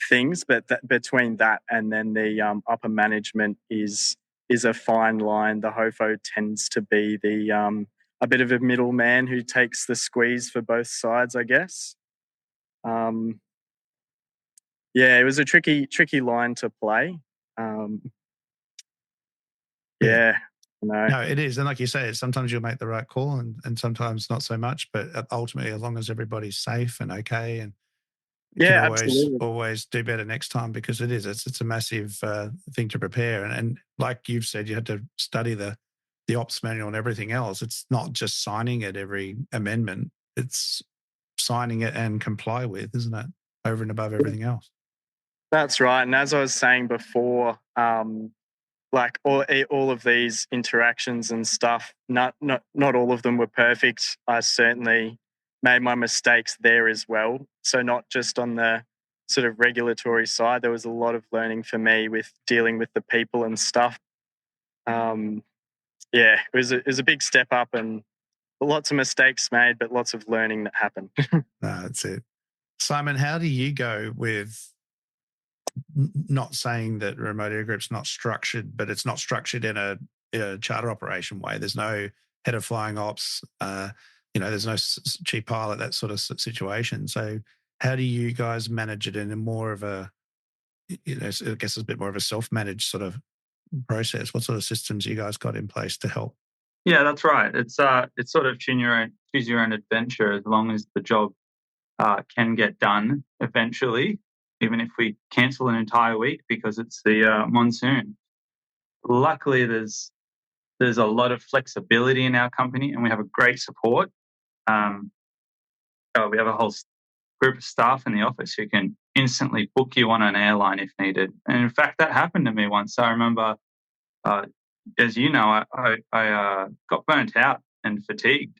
things. But between that and then the upper management is a fine line. The HOFO tends to be the a bit of a middleman who takes the squeeze for both sides, I guess. It was a tricky line to play. No, it is. And like you say, sometimes you'll make the right call and sometimes not so much. But ultimately, as long as everybody's safe and okay, and you can always do better next time, because it's a massive thing to prepare. And like you've said, you had to study the ops manual and everything else. It's not just signing at every amendment. It's signing it and comply with, isn't it? Over and above everything else. That's right. And as I was saying before, like all of these interactions and stuff, not all of them were perfect. I certainly made my mistakes there as well. So not just on the sort of regulatory side, there was a lot of learning for me with dealing with the people and stuff. It was a big step up, and lots of mistakes made, but lots of learning that happened. No, that's it. Simon, how do you go with not saying that remote air group's not structured, but it's not structured in a charter operation way? There's no head of flying ops, there's no chief pilot, that sort of situation. So how do you guys manage it in a more of a, I guess it's a bit more of a self-managed sort of process? What sort of systems you guys got in place to help? Yeah, that's right. It's sort of choose your own adventure, as long as the job can get done eventually, even if we cancel an entire week because it's the monsoon. Luckily, there's there's a lot of flexibility in our company, and we have a great support. We have a whole group of staff in the office who can instantly book you on an airline if needed. And in fact, that happened to me once. I remember, as you know, I got burnt out and fatigued,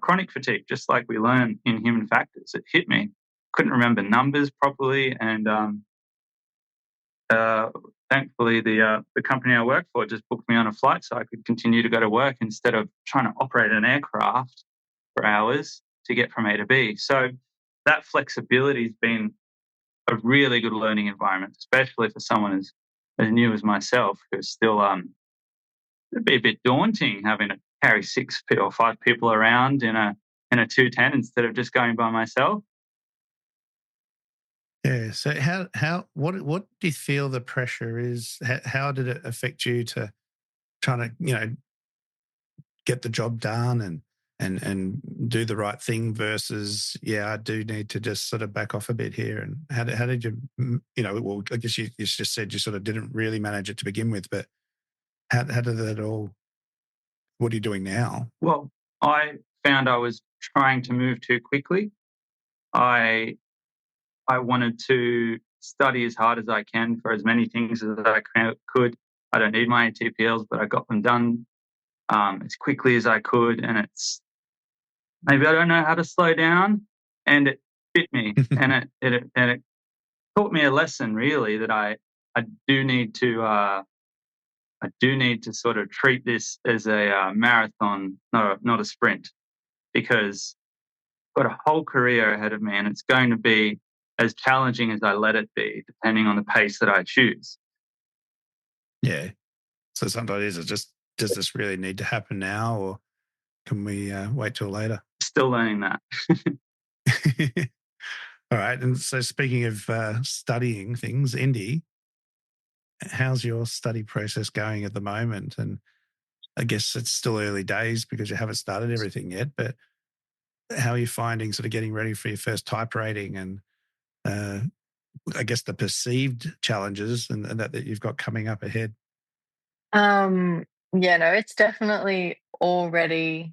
chronic fatigue, just like we learn in human factors. It hit me. Couldn't remember numbers properly, and thankfully the company I work for just booked me on a flight so I could continue to go to work instead of trying to operate an aircraft for hours to get from A to B. So that flexibility has been a really good learning environment, especially for someone as new as myself, who's still it'd be a bit daunting having to carry 6 or 5 people around in a 210 instead of just going by myself. Yeah. So what do you feel the pressure is? How did it affect you to trying to get the job done and do the right thing versus I do need to just sort of back off a bit here? And how did you well, I guess you just said you sort of didn't really manage it to begin with, but how did that all? What are you doing now? Well, I found I was trying to move too quickly. I wanted to study as hard as I can for as many things as I could. I don't need my ATPLs, but I got them done as quickly as I could. And it's maybe I don't know how to slow down, and it bit me, and it taught me a lesson really that I do need to sort of treat this as a marathon, not a sprint, because I've got a whole career ahead of me, and it's going to be as challenging as I let it be, depending on the pace that I choose. Yeah. So sometimes does this really need to happen now, or can we wait till later? Still learning that. All right. And so speaking of studying things, Indi, how's your study process going at the moment? And I guess it's still early days because you haven't started everything yet, but how are you finding sort of getting ready for your first type rating and I guess the perceived challenges and that you've got coming up ahead? It's definitely already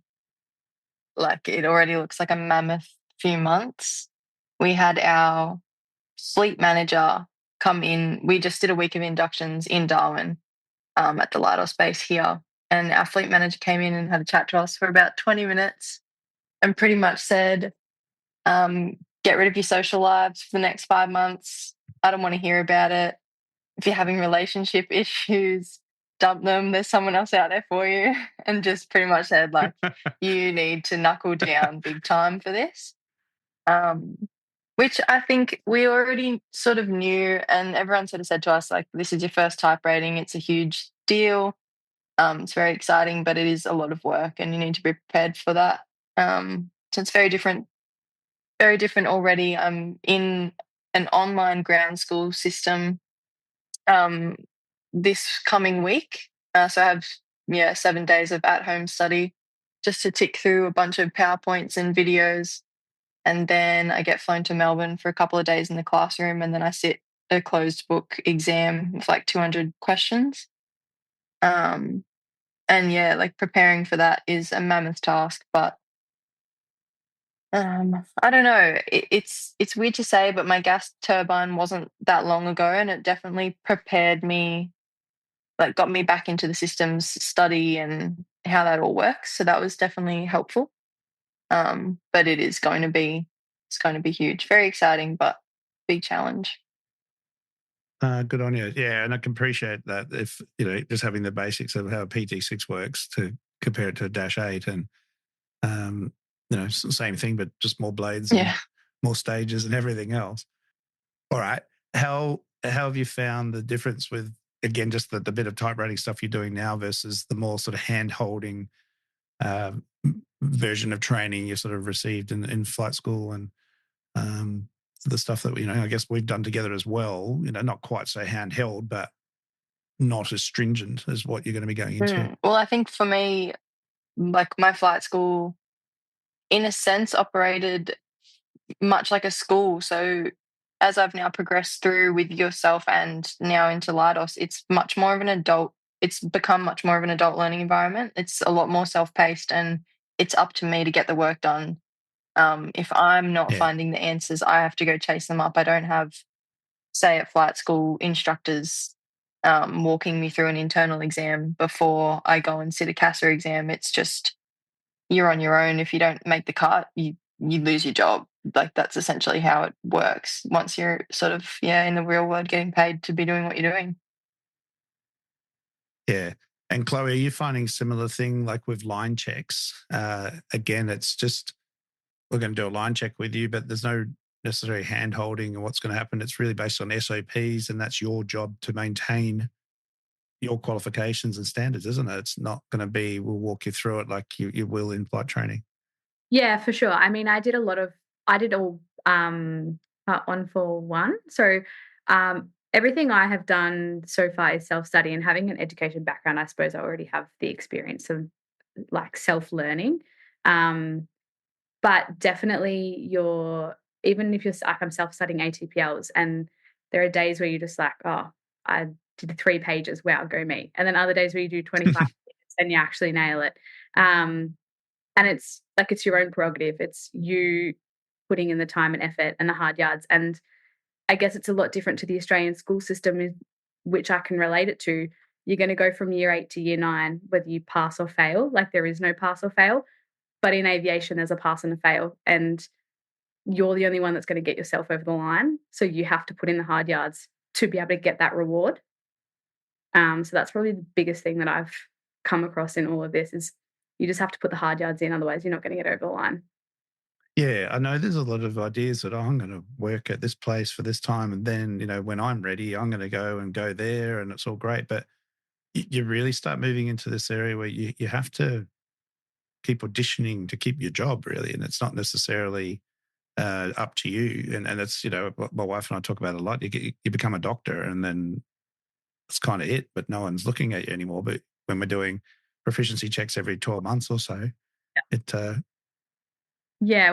it already looks like a mammoth few months. We had our fleet manager come in. We just did a week of inductions in Darwin at the Lighthouse base here. And our fleet manager came in and had a chat to us for about 20 minutes and pretty much said, get rid of your social lives for the next 5 months. I don't want to hear about it. If you're having relationship issues, dump them. There's someone else out there for you. And just pretty much said, you need to knuckle down big time for this. Which I think we already sort of knew, and everyone sort of said to us, this is your first type rating. It's a huge deal. It's very exciting, but it is a lot of work and you need to be prepared for that. So it's very different already. I'm in an online ground school system this coming week. So I have 7 days of at-home study just to tick through a bunch of PowerPoints and videos. And then I get flown to Melbourne for a couple of days in the classroom, and then I sit a closed book exam with 200 questions. And preparing for that is a mammoth task, but I don't know. It's weird to say, but my gas turbine wasn't that long ago, and it definitely prepared me, got me back into the systems study and how that all works. So that was definitely helpful. But it's going to be huge, very exciting, but big challenge. Good on you. Yeah, and I can appreciate that if, just having the basics of how a PT6 works to compare it to a Dash 8 and, same thing, but just more blades and more stages and everything else. All right. How have you found the difference with, again, just the bit of type rating stuff you're doing now versus the more sort of hand-holding version of training you sort of received in flight school and the stuff that, I guess we've done together as well, not quite so handheld, but not as stringent as what you're going to be going into? Well, I think for me, my flight school, in a sense, operated much like a school. So as I've now progressed through with yourself and now into Leidos, it's much more of an adult it's become much more of an adult learning environment. It's a lot more self-paced, and it's up to me to get the work done. If I'm not finding the answers, I have to go chase them up. I don't have, say, at flight school, instructors walking me through an internal exam before I go and sit a CASA exam. It's just you're on your own. If you don't make the cut, you lose your job. Like, that's essentially how it works once you're sort of in the real world getting paid to be doing what you're doing. Yeah. And Chloe, are you finding similar thing like with line checks? Again, it's just we're going to do a line check with you, but there's no necessary hand holding and what's going to happen. It's really based on SOPs, and that's your job to maintain your qualifications and standards, isn't it? It's not going to be we'll walk you through it like you will in flight training. Yeah, for sure. I mean, I did all part 141. So everything I have done so far is self-study, and having an education background, I suppose I already have the experience of like self-learning. But definitely even if you're like, I'm self-studying ATPLs, and there are days where you're just like, oh, I did 3 pages. Wow, go me. And then other days where you do 25 minutes and you actually nail it. And it's like, it's your own prerogative. It's you putting in the time and effort and the hard yards. And I guess it's a lot different to the Australian school system, which I can relate it to. You're going to go from year 8 to year 9, whether you pass or fail. Like, there is no pass or fail. But in aviation, there's a pass and a fail. And you're the only one that's going to get yourself over the line. So you have to put in the hard yards to be able to get that reward. So that's probably the biggest thing that I've come across in all of this is you just have to put the hard yards in. Otherwise, you're not going to get over the line. Yeah, I know there's a lot of ideas that I'm going to work at this place for this time. And then, when I'm ready, I'm going to go there, and it's all great. But you really start moving into this area where you have to keep auditioning to keep your job, really. And it's not necessarily up to you. And it's, what my wife and I talk about a lot. You become a doctor, and then it's kind of it, but no one's looking at you anymore. But when we're doing proficiency checks every 12 months or so, it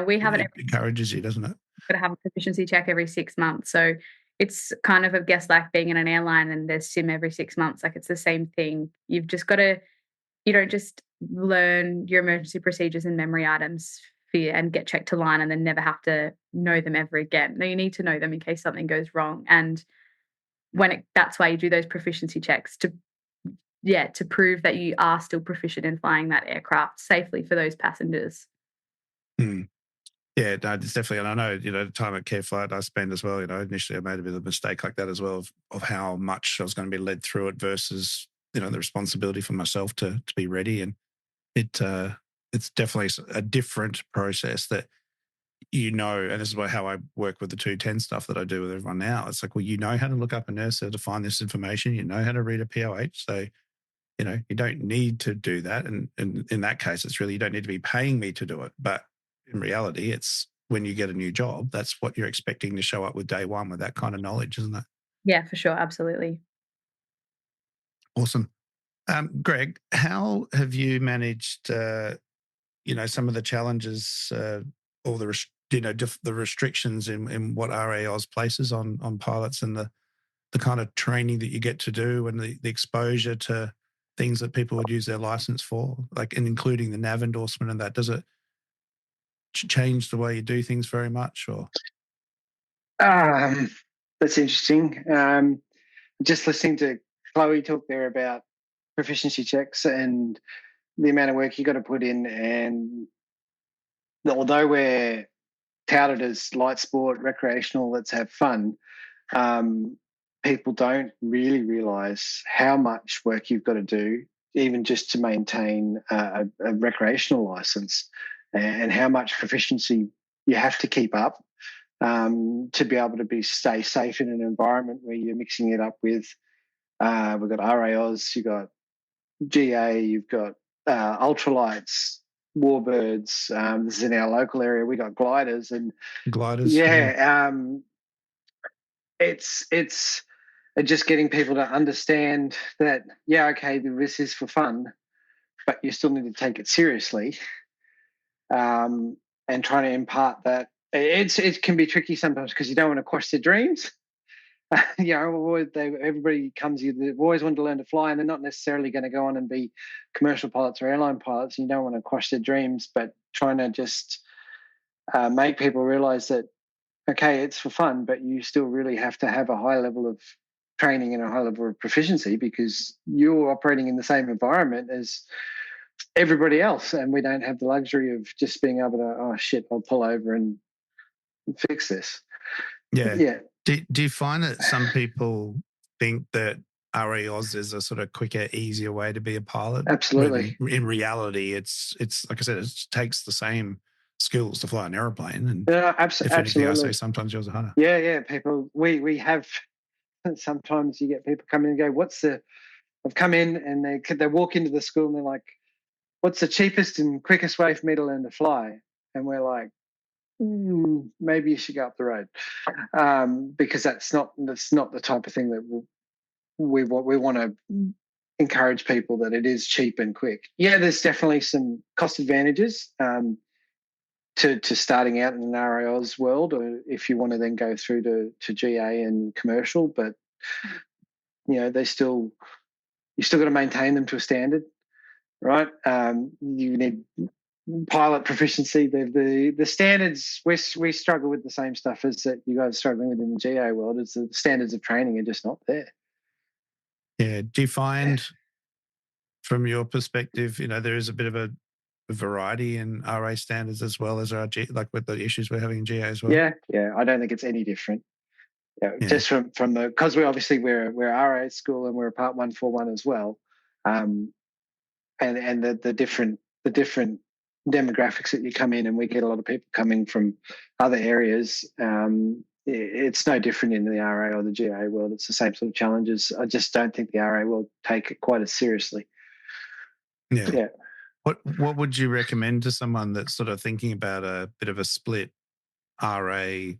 we have it encourages you, doesn't it? Got to have a proficiency check every 6 months. So it's kind of, I guess, like being in an airline and there's sim every 6 months. Like, it's the same thing. You've just got to, you don't just learn your emergency procedures and memory items and get checked to line and then never have to know them ever again. No, you need to know them in case something goes wrong. And that's why you do those proficiency checks to prove that you are still proficient in flying that aircraft safely for those passengers. Yeah, no, it's definitely, and I know, the time at Care Flight I spent as well, initially I made a bit of a mistake like that as well of how much I was going to be led through it versus, the responsibility for myself to be ready. And it's definitely a different process that, and this is how I work with the 210 stuff that I do with everyone now. It's like, well, how to look up a nurse to find this information, how to read a POH. So, you don't need to do that. And in that case, it's really, you don't need to be paying me to do it. But in reality, it's when you get a new job, that's what you're expecting to show up with day one with that kind of knowledge, isn't it? Yeah, for sure. Absolutely. Awesome. Greg, how have you managed, some of the challenges or the restrictions in what RAOS places on pilots, and the kind of training that you get to do, and the exposure to things that people would use their license for, like, and including the NAV endorsement and that? Does it change the way you do things very much, or? That's interesting. Just listening to Chloe talk there about proficiency checks and the amount of work you got to put in, and although we're touted as light sport, recreational, let's have fun, people don't really realise how much work you've got to do, even just to maintain a recreational licence, and how much proficiency you have to keep up to be able to stay safe in an environment where you're mixing it up with. We've got RAOs, you've got GA, you've got ultralights, warbirds. This is in our local area. We got gliders and it's just getting people to understand that, okay, this is for fun, but you still need to take it seriously, and trying to impart that. It can be tricky sometimes because you don't want to quash their dreams, everybody comes, they always want to learn to fly, and they're not necessarily going to go on and be commercial pilots or airline pilots. You don't want to quash their dreams, but trying to just make people realize that, okay, it's for fun, but you still really have to have a high level of training and a high level of proficiency, because you're operating in the same environment as everybody else, and we don't have the luxury of just being able to, oh shit, I'll pull over and fix this. Yeah. Do you find that some people think that RAOS is a sort of quicker, easier way to be a pilot? Absolutely. When in reality, it's like I said, it takes the same skills to fly an airplane. And absolutely. If anything, I say sometimes yours are harder. Yeah. People, we have, sometimes you get people come in and go, I've come in and they walk into the school and they're like, what's the cheapest and quickest way for me to learn to fly? And we're like, maybe you should go up the road, because that's not the type of thing that we want to encourage people, that it is cheap and quick. Yeah, there's definitely some cost advantages to starting out in an RAOS world, or if you want to then go through to GA and commercial, but you still got to maintain them to a standard, right? You need pilot proficiency. The standards, we struggle with the same stuff as that you guys are struggling with in the GA world. It's the standards of training are just not there. Yeah. Do you find, from your perspective, there is a bit of a variety in RA standards as well as our like with the issues we're having in GA as well? Yeah. I don't think it's any different. Just from because we're RA school and we're a Part 141 as well, and the different demographics that you come in, and we get a lot of people coming from other areas. It's no different in the RA or the GA world. It's the same sort of challenges. I just don't think the RA will take it quite as seriously. Yeah. What would you recommend to someone that's sort of thinking about a bit of a split RA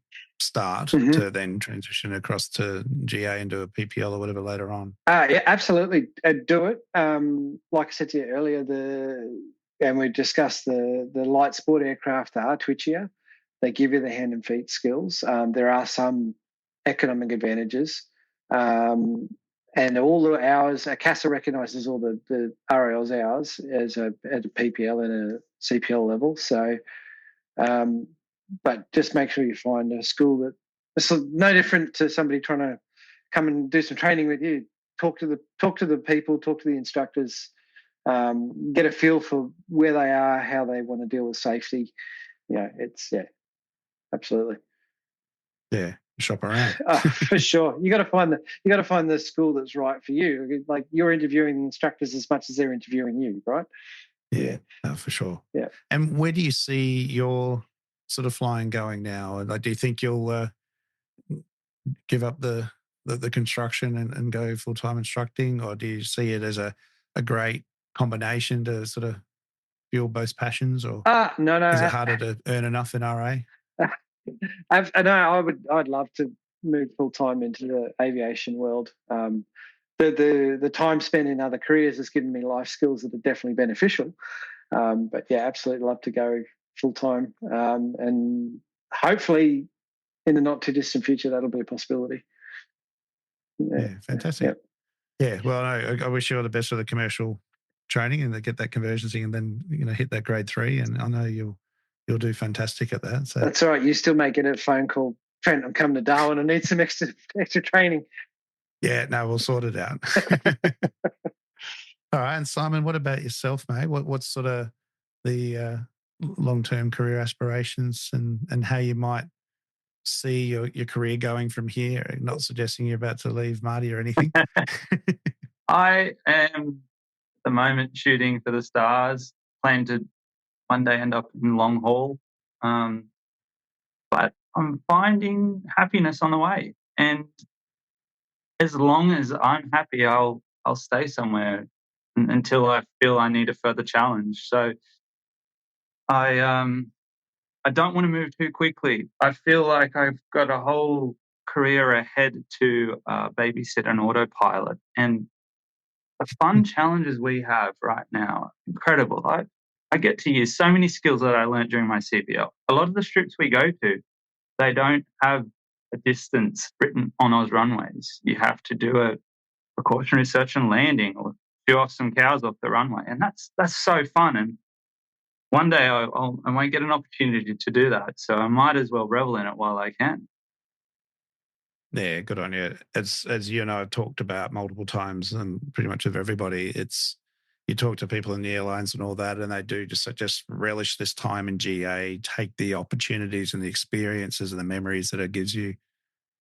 start to then transition across to GA and do a PPL or whatever later on? Yeah, absolutely. Do it. Like I said to you earlier, and we discussed the light sport aircraft are twitchier. They give you the hand and feet skills. There are some economic advantages. And all the hours, CASA recognises all the RAL's hours at a PPL and a CPL level. So, but just make sure you find a school it's no different to somebody trying to come and do some training with you. Talk to the people, talk to the instructors, get a feel for where they are, how they want to deal with safety. Absolutely. Yeah, shop around. For sure. You got to find the school that's right for you. Like, you're interviewing the instructors as much as they're interviewing you, right? Yeah, for sure. Yeah. And where do you see your sort of flying going now? Like, do you think you'll give up the construction and go full-time instructing, or do you see it as a great combination to sort of fuel both passions, or no. Is it harder to earn enough in RA? I'd love to move full-time into the aviation world. The time spent in other careers has given me life skills that are definitely beneficial. But yeah, absolutely love to go full-time. And hopefully in the not too distant future, that'll be a possibility. Yeah, fantastic. Yeah, well, I wish you all the best for the commercial training and get that conversion thing, and then hit that grade 3. And I know you'll do fantastic at that. So that's all right. You still may get a phone call, Trent, I'm coming to Darwin. I need some extra training. Yeah, no, we'll sort it out. All right, and Simon, what about yourself, mate? What's sort of the long-term career aspirations and how you might see your career going from here? Not suggesting you're about to leave Marty or anything. I am at the moment shooting for the stars, plan to one day end up in long haul. But I'm finding happiness on the way. And as long as I'm happy, I'll stay somewhere until I feel I need a further challenge. So I don't want to move too quickly. I feel like I've got a whole career ahead to babysit an autopilot. And the fun challenges we have right now, incredible. I get to use so many skills that I learned during my CPL. A lot of the strips we go to, they don't have a distance written on Oz runways. You have to do a precautionary search and landing or shoo off some cows off the runway. And that's so fun. And one day I might get an opportunity to do that. So I might as well revel in it while I can. Yeah, good on you. As you and I have talked about multiple times, and pretty much with everybody, it's you talk to people in the airlines and all that, and they do just relish this time in GA, take the opportunities and the experiences and the memories that it gives you,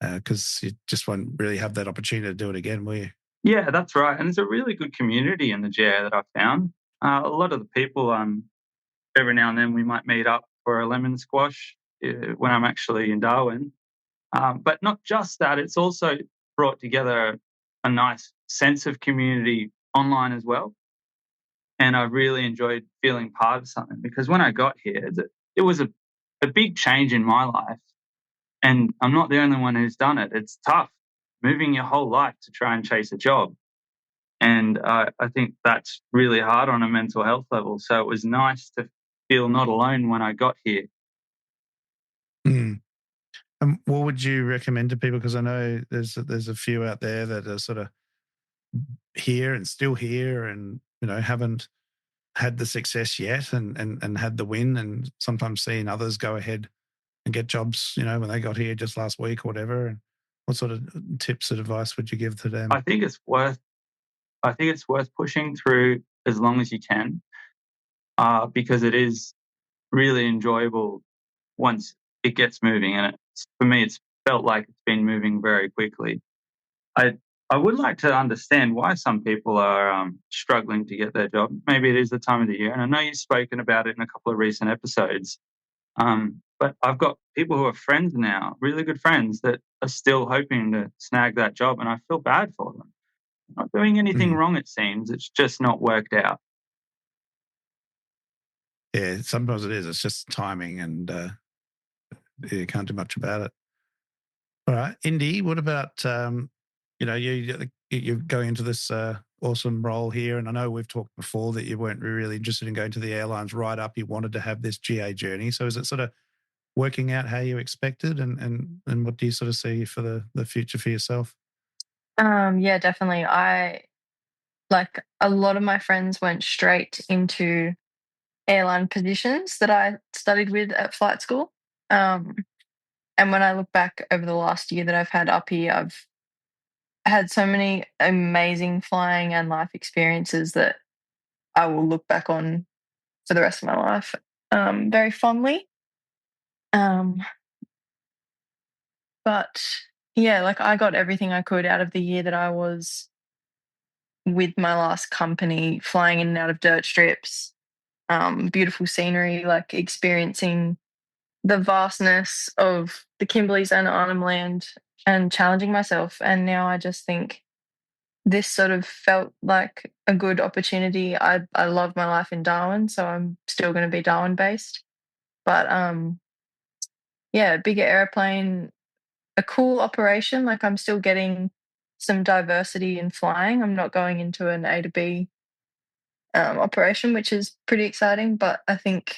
because you just won't really have that opportunity to do it again, will you? Yeah, that's right. And there's a really good community in the GA that I've found. A lot of the people, every now and then we might meet up for a lemon squash when I'm actually in Darwin. But not just that, it's also brought together a nice sense of community online as well. And I really enjoyed feeling part of something, because when I got here, it was a big change in my life. And I'm not the only one who's done it. It's tough moving your whole life to try and chase a job. And I think that's really hard on a mental health level. So it was nice to feel not alone when I got here. Mm. What would you recommend to people? Because I know there's a few out there that are sort of here and still here, and haven't had the success yet, and had the win, and sometimes seeing others go ahead and get jobs, when they got here just last week or whatever. And what sort of tips and advice would you give to them? I think it's worth pushing through as long as you can, because it is really enjoyable once it gets moving. And for me, it's felt like it's been moving very quickly. I would like to understand why some people are struggling to get their job. Maybe it is the time of the year. And I know you've spoken about it in a couple of recent episodes. But I've got people who are friends now, really good friends, that are still hoping to snag that job. And I feel bad for them. Not doing anything wrong, it seems. It's just not worked out. Yeah, sometimes it is. It's just timing, and you can't do much about it. All right, Indi, what about you're going into this awesome role here, and I know we've talked before that you weren't really interested in going to the airlines right up. You wanted to have this GA journey. So is it sort of working out how you expected, and what do you sort of see for the future for yourself? Yeah, definitely. I like a lot of my friends went straight into airline positions that I studied with at flight school. And when I look back over the last year that I've had up here, I've had so many amazing flying and life experiences that I will look back on for the rest of my life very fondly. But yeah, like I got everything I could out of the year that I was with my last company, flying in and out of dirt strips, beautiful scenery, like experiencing the vastness of the Kimberleys and Arnhem Land and challenging myself. And now I just think this sort of felt like a good opportunity. I love my life in Darwin, so I'm still going to be Darwin based. But yeah, bigger airplane, a cool operation. Like I'm still getting some diversity in flying. I'm not going into an A to B operation, which is pretty exciting. But I think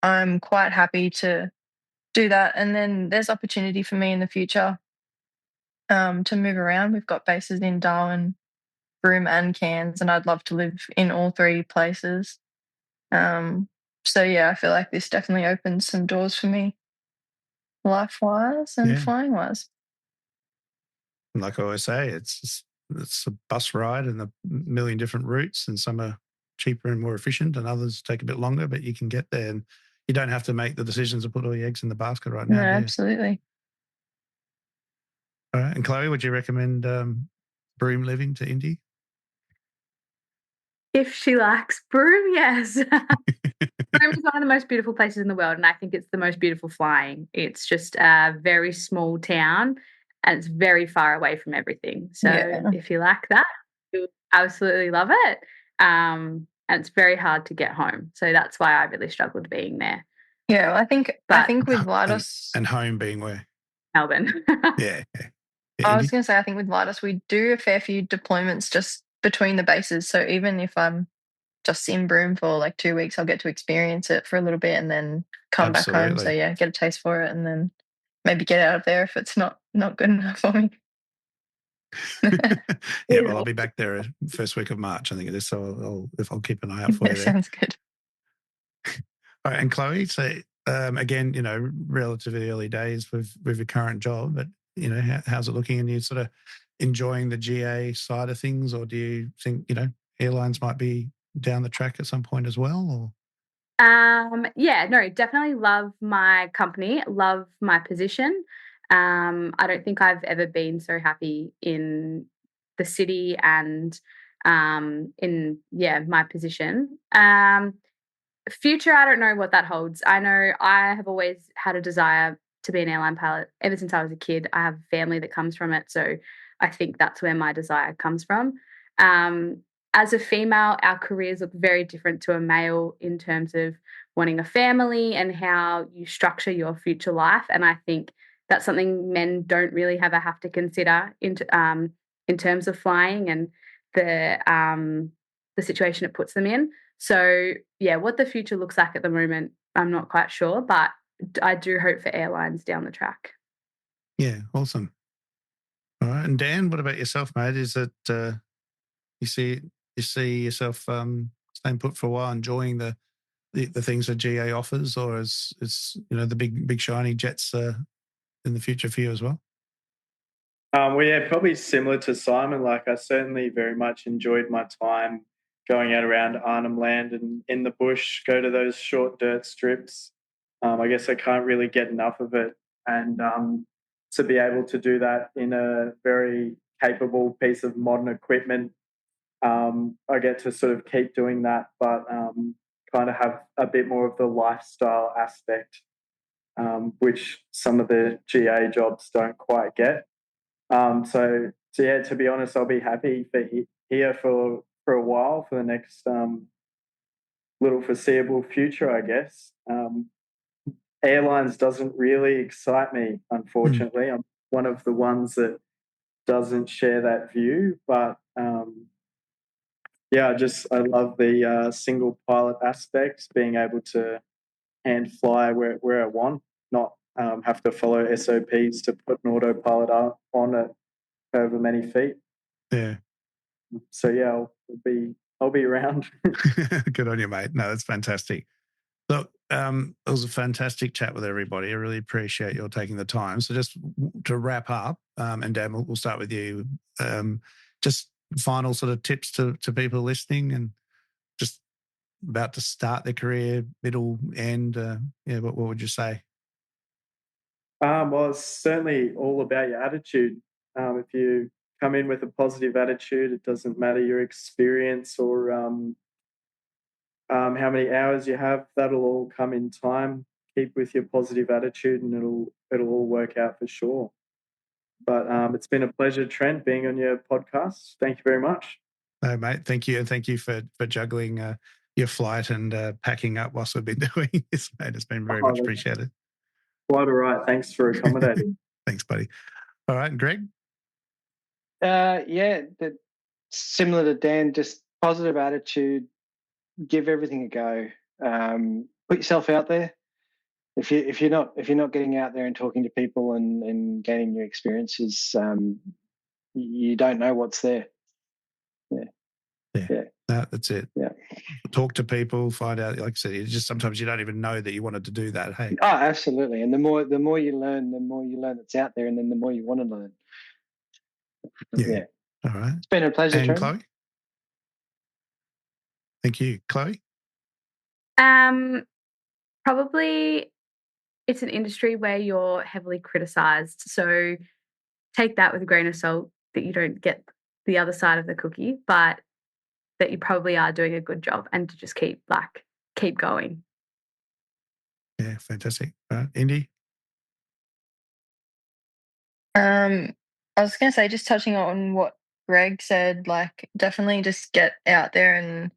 I'm quite happy to do that. And then there's opportunity for me in the future to move around. We've got bases in Darwin, Broome, and Cairns, and I'd love to live in all three places. So yeah, I feel like this definitely opens some doors for me, life-wise and flying-wise. Like I always say, it's a bus ride and a million different routes, and some are cheaper and more efficient, and others take a bit longer, but you can get there, and you don't have to make the decisions to put all your eggs in the basket right now. No, absolutely. All right. And Chloe, would you recommend Broome living to Indi? If she likes Broome, yes. Broome is one of the most beautiful places in the world, and I think it's the most beautiful flying. It's just a very small town, and it's very far away from everything. So if you like that, you'll absolutely love it. And it's very hard to get home. So that's why I really struggled being there. Yeah, well, I think with Leidos and home being where? Melbourne. Yeah. I was going to say, I think with Leidos, we do a fair few deployments just between the bases. So even if I'm just in Broome for like 2 weeks, I'll get to experience it for a little bit and then come back home. So yeah, get a taste for it and then maybe get out of there if it's not good enough for me. Yeah, well, I'll be back there first week of March, I think it is. So I'll keep an eye out for you there. Sounds good. All right, and Chloe, so again, relatively early days with your current job, but how's it looking? And you sort of enjoying the GA side of things, or do you think airlines might be down the track at some point as well? Or Yeah, no, definitely love my company, love my position. I don't think I've ever been so happy in the city and in my position. Future, I don't know what that holds. I know I have always had a desire to be an airline pilot ever since I was a kid. I have family that comes from it, so I think that's where my desire comes from. As a female, our careers look very different to a male in terms of wanting a family and how you structure your future life. And I think that's something men don't really have to consider in terms of flying and the situation it puts them in. So, yeah, what the future looks like at the moment, I'm not quite sure, but I do hope for airlines down the track. Yeah, awesome. All right, and Dan, what about yourself, mate? Is it you see yourself staying put for a while, enjoying the things that GA offers, or is the big shiny jets in the future for you as well? Well, yeah, probably similar to Simon. Like, I certainly very much enjoyed my time going out around Arnhem Land and in the bush, go to those short dirt strips. I guess I can't really get enough of it. And to be able to do that in a very capable piece of modern equipment, I get to sort of keep doing that, but kind of have a bit more of the lifestyle aspect, which some of the GA jobs don't quite get. So yeah, to be honest, I'll be happy here for a while, for the next little foreseeable future, I guess. Airlines doesn't really excite me, unfortunately. I'm one of the ones that doesn't share that view, but yeah, I love the single pilot aspect, being able to hand fly where I want, not have to follow SOPs to put an autopilot on it over many feet. Yeah. So yeah, I'll be around. Good on you, mate. No, that's fantastic. Look, it was a fantastic chat with everybody. I really appreciate your taking the time. So just to wrap up, and Dan, we'll start with you. Just final sort of tips to people listening and just about to start their career, middle, end. What would you say? Well, it's certainly all about your attitude. If you come in with a positive attitude, it doesn't matter your experience or how many hours you have. That'll all come in time. Keep with your positive attitude, and it'll all work out for sure. But it's been a pleasure, Trent, being on your podcast. Thank you very much. No, mate. Thank you, and thank you for juggling your flight and packing up whilst we've been doing this, mate. It's been very much appreciated. Quite all right. Thanks for accommodating. Thanks, buddy. All right, Greg? Yeah, similar to Dan, just positive attitude, give everything a go. Put yourself out there. If you're not getting out there and talking to people and gaining new experiences, you don't know what's there. Yeah. No, that's it. Yeah. Talk to people, find out. Like I said, it's just sometimes you don't even know that you wanted to do that. Hey. Oh, absolutely. And the more you learn, that's out there, and then the more you want to learn. Yeah. All right. It's been a pleasure, and Trent. Chloe? Thank you. Chloe? Probably it's an industry where you're heavily criticised. So take that with a grain of salt that you don't get the other side of the cookie, but that you probably are doing a good job, and to just keep going. Yeah, fantastic. All right. Indi? I was going to say, just touching on what Greg said, like definitely just get out there and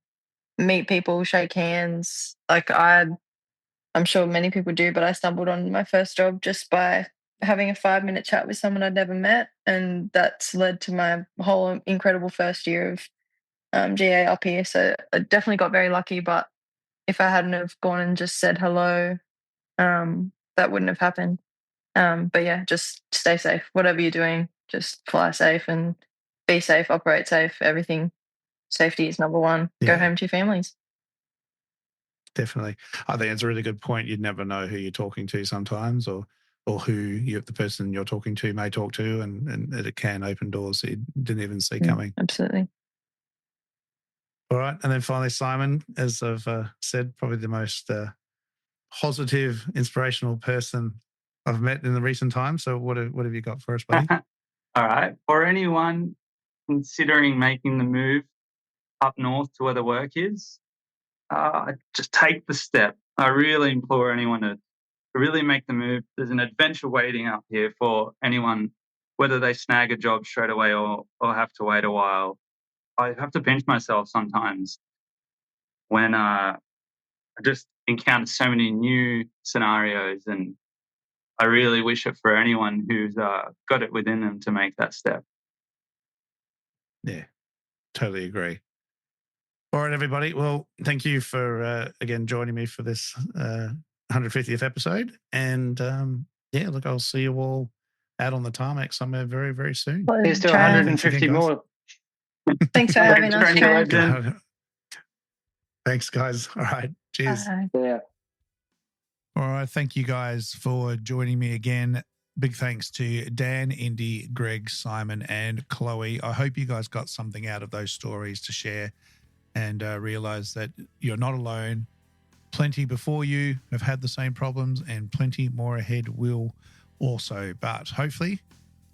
meet people, shake hands. Like I'm sure many people do, but I stumbled on my first job just by having a 5-minute chat with someone I'd never met, and that's led to my whole incredible first year of GA up here. So I definitely got very lucky, but if I hadn't have gone and just said hello, that wouldn't have happened. But yeah, just stay safe. Whatever you're doing, just fly safe and be safe, operate safe, everything. Safety is number one. Go Yeah. home to your families. Definitely. I think it's a really good point. You'd never know who you're talking to sometimes, or who the person you're talking to may talk to, and it can open doors that you didn't even see coming. Absolutely. All right. And then finally, Simon, as I've said, probably the most positive, inspirational person I've met in the recent times. So what have you got for us, buddy? All right. For anyone considering making the move up north to where the work is, just take the step. I really implore anyone to really make the move. There's an adventure waiting up here for anyone, whether they snag a job straight away or have to wait a while. I have to pinch myself sometimes when I just encounter so many new scenarios, and I really wish it for anyone who's got it within them to make that step. Yeah, totally agree. All right, everybody. Well, thank you for, again, joining me for this 150th episode. And yeah, look, I'll see you all out on the tarmac somewhere very, very soon. There's still 150 more. Thanks for having us, Trent. Thanks, guys. All right. Cheers. Bye. Yeah. All right. Thank you guys for joining me again. Big thanks to Dan, Indi, Greg, Simon, and Chloe. I hope you guys got something out of those stories to share and realize that you're not alone. Plenty before you have had the same problems, and plenty more ahead will also. But hopefully,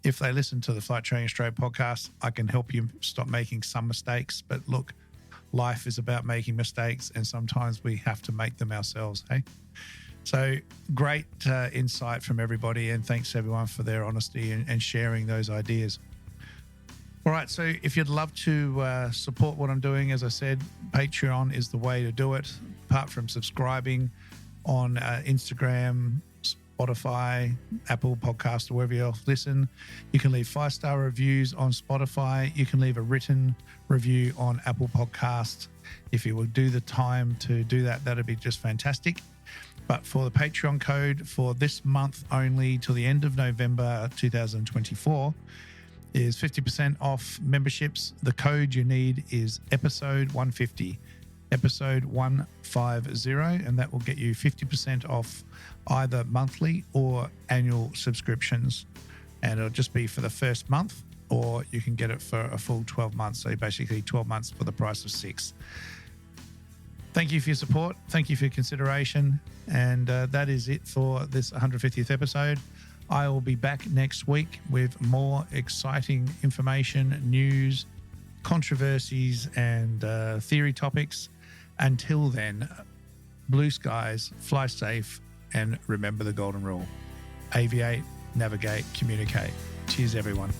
if they listen to the Flight Training Australia podcast, I can help you stop making some mistakes. But look, life is about making mistakes, and sometimes we have to make them ourselves, hey? So great insight from everybody, and thanks everyone for their honesty and sharing those ideas. All right, so if you'd love to support what I'm doing, as I said, Patreon is the way to do it. Apart from subscribing on Instagram, Spotify, Apple Podcast, or wherever you else listen, you can leave 5-star reviews on Spotify. You can leave a written review on Apple Podcast. If you will do the time to do that, that'd be just fantastic. But for the Patreon code for this month only till the end of November 2024 is 50% off memberships. The code you need is episode 150, episode 150, and that will get you 50% off either monthly or annual subscriptions. And it'll just be for the first month, or you can get it for a full 12 months. So basically 12 months for the price of 6. Thank you for your support. Thank you for your consideration. And that is it for this 150th episode. I will be back next week with more exciting information, news, controversies, and theory topics. Until then, blue skies, fly safe, and remember the golden rule. Aviate, navigate, communicate. Cheers, everyone.